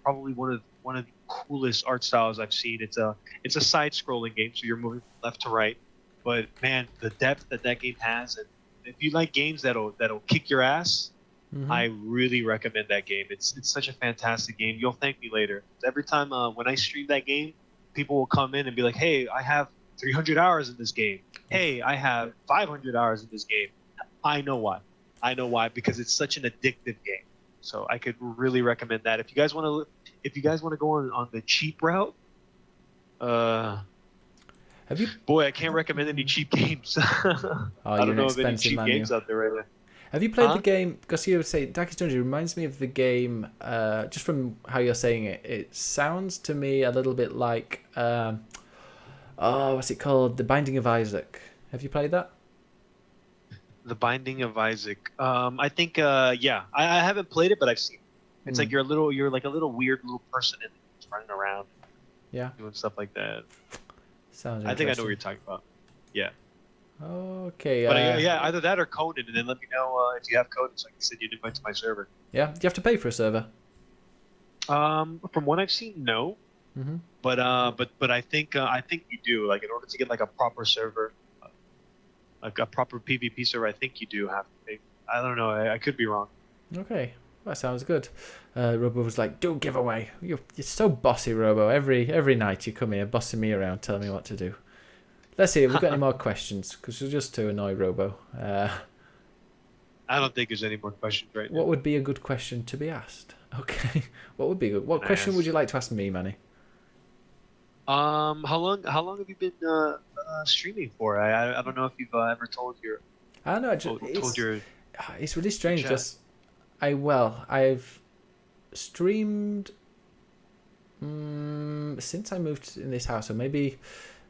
probably one of the coolest art styles I've seen. It's a side-scrolling game, so you're moving from left to right. But man, the depth that game has, and if you like games that'll kick your ass, I really recommend that game. It's such a fantastic game. You'll thank me later. Every time when I stream that game, people will come in and be like, "Hey, I have 300 hours in this game. Hey, I have 500 hours in this game." I know why, because it's such an addictive game. So I could really recommend that. If you guys want to go on the cheap route, have you? Boy, I can't recommend any cheap games. I don't know of any cheap games out there right now. Have you played the game? Because you would say Darkest Dungeon reminds me of the game. Just from how you're saying it, it sounds to me a little bit like, what's it called? The Binding of Isaac. Have you played that? The Binding of Isaac. I think yeah, I haven't played it, but I've seen it. It's like Mm. you're like a little weird little person and just running around Yeah, doing stuff like that. sounds I think I know what you're interesting. talking about. Yeah. Okay. But yeah, either that or Conan, and then let me know if you have Conan, so I can send you an invite to my server. Yeah. Do you have to pay for a server? From what I've seen, no, Hmm. but I think you do. Like in order to get like a proper server, like a proper PvP server, I think you do have to pay. I don't know. I could be wrong. Okay. That sounds good. Robo was like, "Don't give away. You're so bossy, Robo. Every night you come here bossing me around, telling me what to do." Let's see if we've got any more questions, because you're just to annoy Robo. I don't think there's any more questions right now. What would be a good question to be asked? Okay. What would be good? What Can I question would ask? you like to ask me, Manny? How long have you been streaming for? I don't know if you've ever told I know. told your It's really your strange chat. because I've streamed since I moved in this house, so maybe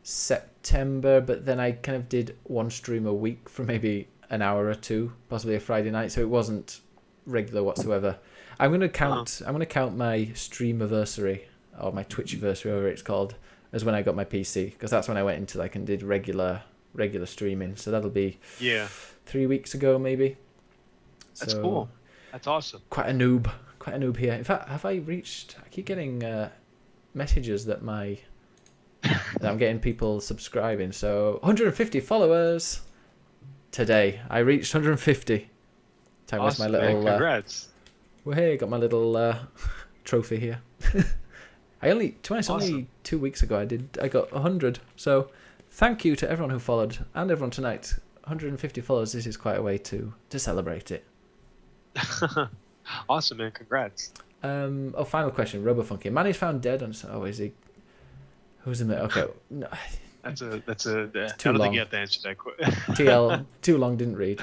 September. But then I kind of did one stream a week for maybe an hour or two, possibly a Friday night. So it wasn't regular whatsoever. Uh-huh. I'm gonna count my stream anniversary or my Twitch anniversary, whatever it's called, as when I got my PC, because that's when I went into like and did regular streaming. So that'll be Yeah, 3 weeks ago maybe. that's So cool. That's awesome. quite a noob here. In fact, have I reached? I keep getting messages that I'm getting people subscribing. So 150 followers today. I reached 150. Time with my Awesome, man. little. Congrats. Well, hey, got my little trophy here. I only, to be honest, Awesome. only 2 weeks ago I got 100. So thank you to everyone who followed and everyone tonight. 150 followers. This is quite a way to celebrate it. Awesome, man. Congrats. Final question. RoboFunky. Manny's found dead on. Oh, is he? Who's in there? Okay. No, That's a. I too don't think long. you have to answer that quick. TL. Too long. Didn't read.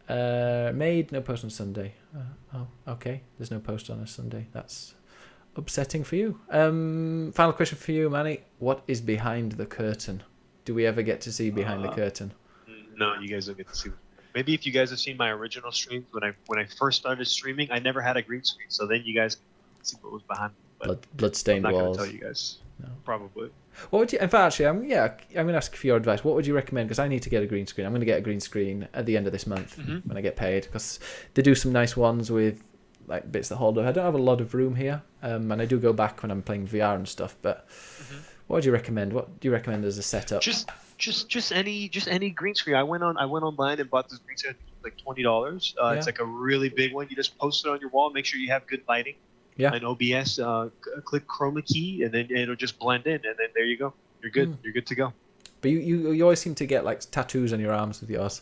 Made no post on Sunday. Oh, okay. There's no post on a Sunday. That's upsetting for you. Final question for you, Manny. What is behind the curtain? Do we ever get to see behind the Uh, curtain? no, you guys don't get to see. Maybe if you guys have seen my original streams when I first started streaming, I never had a green screen, so then you guys can see what was behind me. But I'm Bloodstained not gonna walls. tell you guys. No. Probably. What would you? In fact, actually, I'm gonna ask for your advice. What would you recommend? Because I need to get a green screen. I'm gonna get a green screen at the end of this month Mm-hmm. when I get paid, because they do some nice ones with like bits that hold up. I don't have a lot of room here, and I do go back when I'm playing VR and stuff. But what would you recommend? What do you recommend as a setup? Just any green screen. I went online and bought this green screen. I think it was like $20. Yeah. It's like a really big one. You just post it on your wall. Make sure you have good lighting. Yeah. And OBS. Click chroma key, and then it'll just blend in, and then there you go. You're good. You're good to go. But you always seem to get like tattoos on your arms with yours.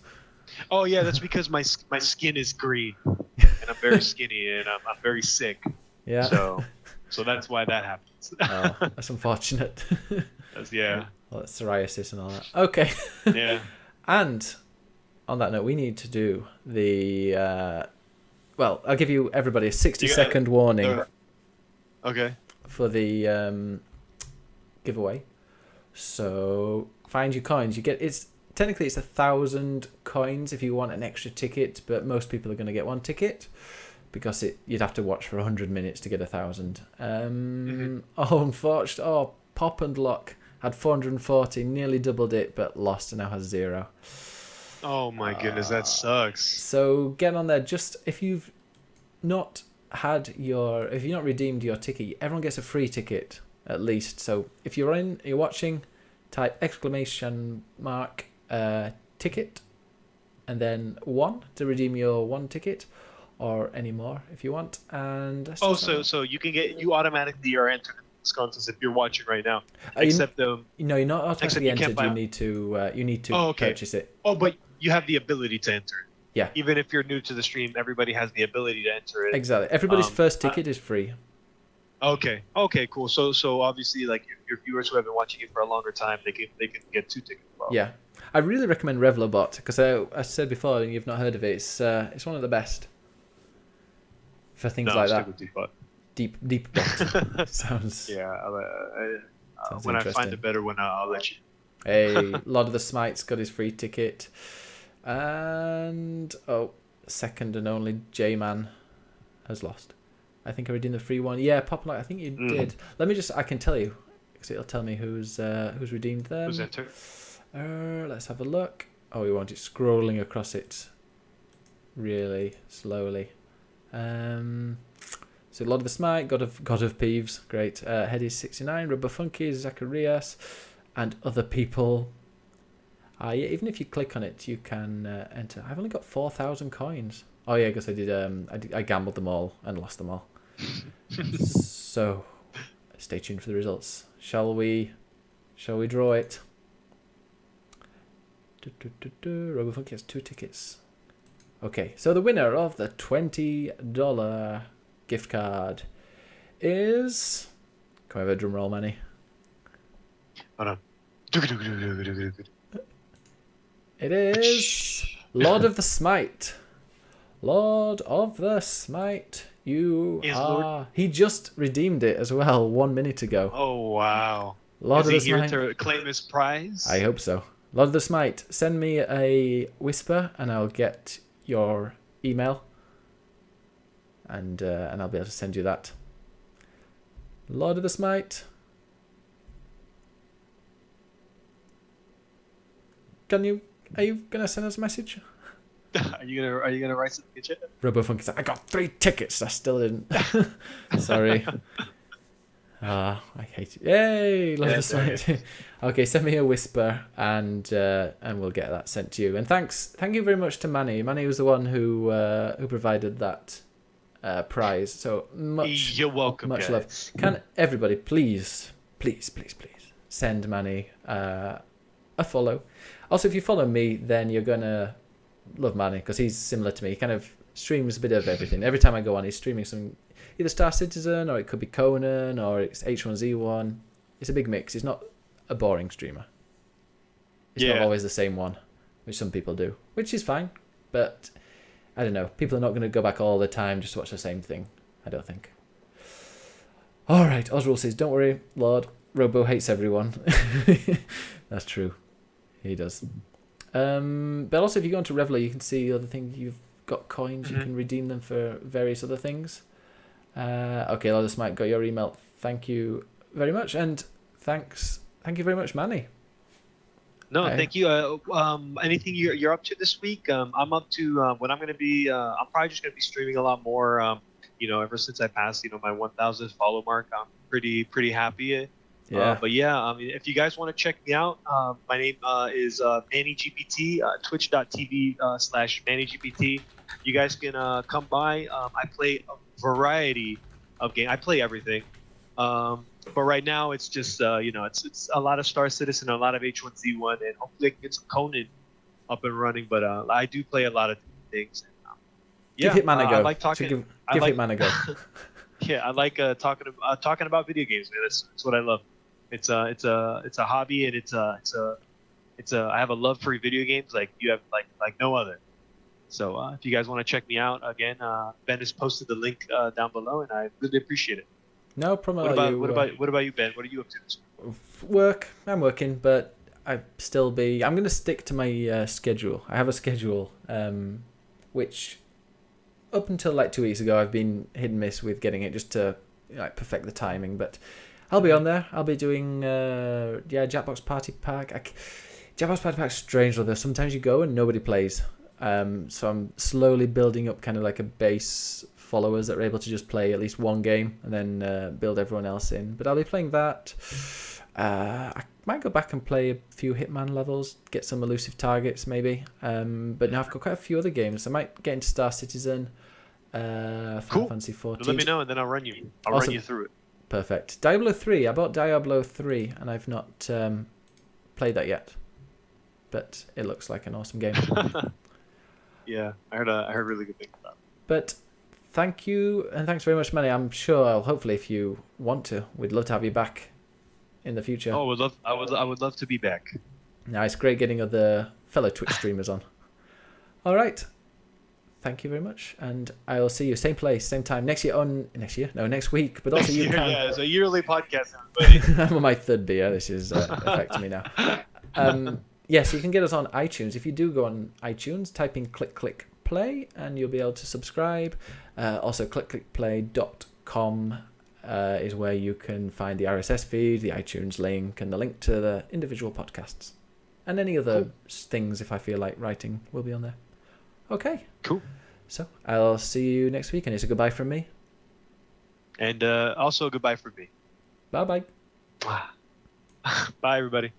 Oh yeah, that's because my skin is green, and I'm very skinny, and I'm very sick. Yeah. So that's why that happens. Oh, that's unfortunate. Yeah. Well, it's psoriasis and all that. Okay. Yeah. And on that note, we need to do the. Well, I'll give you everybody a 60-second warning Okay. for the giveaway. So find your coins. You get technically it's 1,000 coins if you want an extra ticket, but most people are going to get one ticket because you'd have to watch for 100 minutes to get 1,000. Oh, unfortunately, Pop and Lock had 440, nearly doubled it, but lost and now has 0. Oh my goodness, that sucks. So get on there. Just if you've not redeemed your ticket, everyone gets a free ticket at least. So if you're watching, type ! Ticket and then 1 to redeem your 1 ticket, or any more if you want. And that's so you automatically are entered in this contest if you're watching right now. you're not automatically you can't entered. You need to purchase it. Oh, but you have the ability to enter. Yeah. Even if you're new to the stream, everybody has the ability to enter it. Exactly. Everybody's first ticket is free. Okay, cool. So obviously, like your viewers who have been watching it for a longer time, they can get 2 tickets. Well. Yeah, I really recommend Revlobot because I said before, and you've not heard of it. It's one of the best for things like that. Deep bot sounds. Yeah, Sounds when I find interesting. a better one, I'll let you. A lot of the Smites got his free ticket. And second and only J-Man has lost. I think I redeemed the free one. Yeah, Pop Light, I think you did. Let me I can tell you, because it'll tell me who's redeemed them. Who's entered? Let's have a look. Oh, we want it scrolling across it really slowly. So Lord of the Smite, God of Peeves, great. Heady 69, Rubber Funky, Zacharias, and other people. Yeah, even if you click on it, you can enter. I've only got 4,000 coins. Oh yeah, because I gambled them all and lost them all. So, stay tuned for the results. Shall we draw it? Rubber Funky has 2 tickets. Okay, so the winner of the $20 gift card is... Can we have a drum roll, Manny? Hold on. It is Lord of the Smite. Lord of the Smite, you are... He just redeemed it as well 1 minute ago. Oh, wow. Lord of the Is he here Smite. to claim his prize? I hope so. Lord of the Smite, send me a whisper and I'll get your email. And I'll be able to send you that. Lord of the Smite. Are you gonna send us a message? Are you gonna write something in chat? Rubber Funky said, I got 3 tickets. I still didn't. Sorry. I hate it. Yay! Lord of the Smite. Okay, send me a whisper and we'll get that sent to you. And thank you very much to Manny. Manny was the one who provided that prize. So You're welcome. Much guys. love. Can everybody please send Manny a follow. Also, if you follow me, then you're gonna love Manny because he's similar to me. He kind of streams a bit of everything. Every time I go on, he's streaming some either Star Citizen or it could be Conan or it's H1Z1. It's a big mix. He's not a boring streamer. It's not always the same one, which some people do, which is fine. But I don't know. People are not going to go back all the time just to watch the same thing. I don't think. All right. Oswald says, "Don't worry, Lord. Robo hates everyone." That's true. He does. But also, if you go onto Reveler, you can see other things. You've got coins. You can redeem them for various other things. Okay, Lord of the Smite, got your email. Thank you very much, and thank you very much, Manny. No, thank you. Anything you're up to this week? I'm up to what I'm going to be. I'm probably just going to be streaming a lot more. Ever since I passed, my 1,000th follow mark, I'm pretty happy. Yeah. But yeah, if you guys want to check me out, my name is MannyGPT, twitch.tv/MannyGPT. You guys can come by. I play a variety of games. I play everything. But right now it's just it's a lot of Star Citizen, a lot of H1Z1, and hopefully I can get some Conan up and running. But I do play a lot of things. And, give Hitman a go. I like talking. Give Hitman a go. Yeah, I like talking about video games, man. That's what I love. It's a hobby, and I have a love for video games like you have like no other. So if you guys want to check me out again, Ben has posted the link down below, and I really appreciate it. No problem. What about you, Ben? What are you up to this week? Work. I'm working, but I'm going to stick to my schedule. I have a schedule, which up until like 2 weeks ago, I've been hit and miss with getting it just to perfect the timing. But I'll be on there. I'll be doing Jackbox Party Pack. Jackbox Party Pack's strange though. Sometimes you go and nobody plays. So I'm slowly building up kind of like a base followers that are able to just play at least one game and then build everyone else in. But I'll be playing that. I might go back and play a few Hitman levels, get some elusive targets maybe. But now I've got quite a few other games. I might get into Star Citizen, Final Fantasy 14. Let me know and then I'll run you. Run you through it. Perfect. Diablo 3. I bought Diablo 3 and I've not played that yet. But it looks like an awesome game. Yeah, I heard really good things about it. But thank you, and thanks very much, Manny. I'm sure, hopefully, if you want to, we'd love to have you back in the future. Oh, I would love to be back. No, it's great getting other fellow Twitch streamers on. All right. Thank you very much, and I will see you same place, same time next week. But also you can. Yeah, it's a yearly podcast, everybody. I'm on my third beer. This is affecting me now. Yes, you can get us on iTunes. If you do go on iTunes, type in click click play and you'll be able to subscribe. Also, clickclickplay.com is where you can find the RSS feed, the iTunes link, and the link to the individual podcasts. And any other things, if I feel like writing, will be on there. Okay. Cool. So I'll see you next week, and it's a goodbye from me. And also goodbye from me. Bye-bye. Bye, everybody.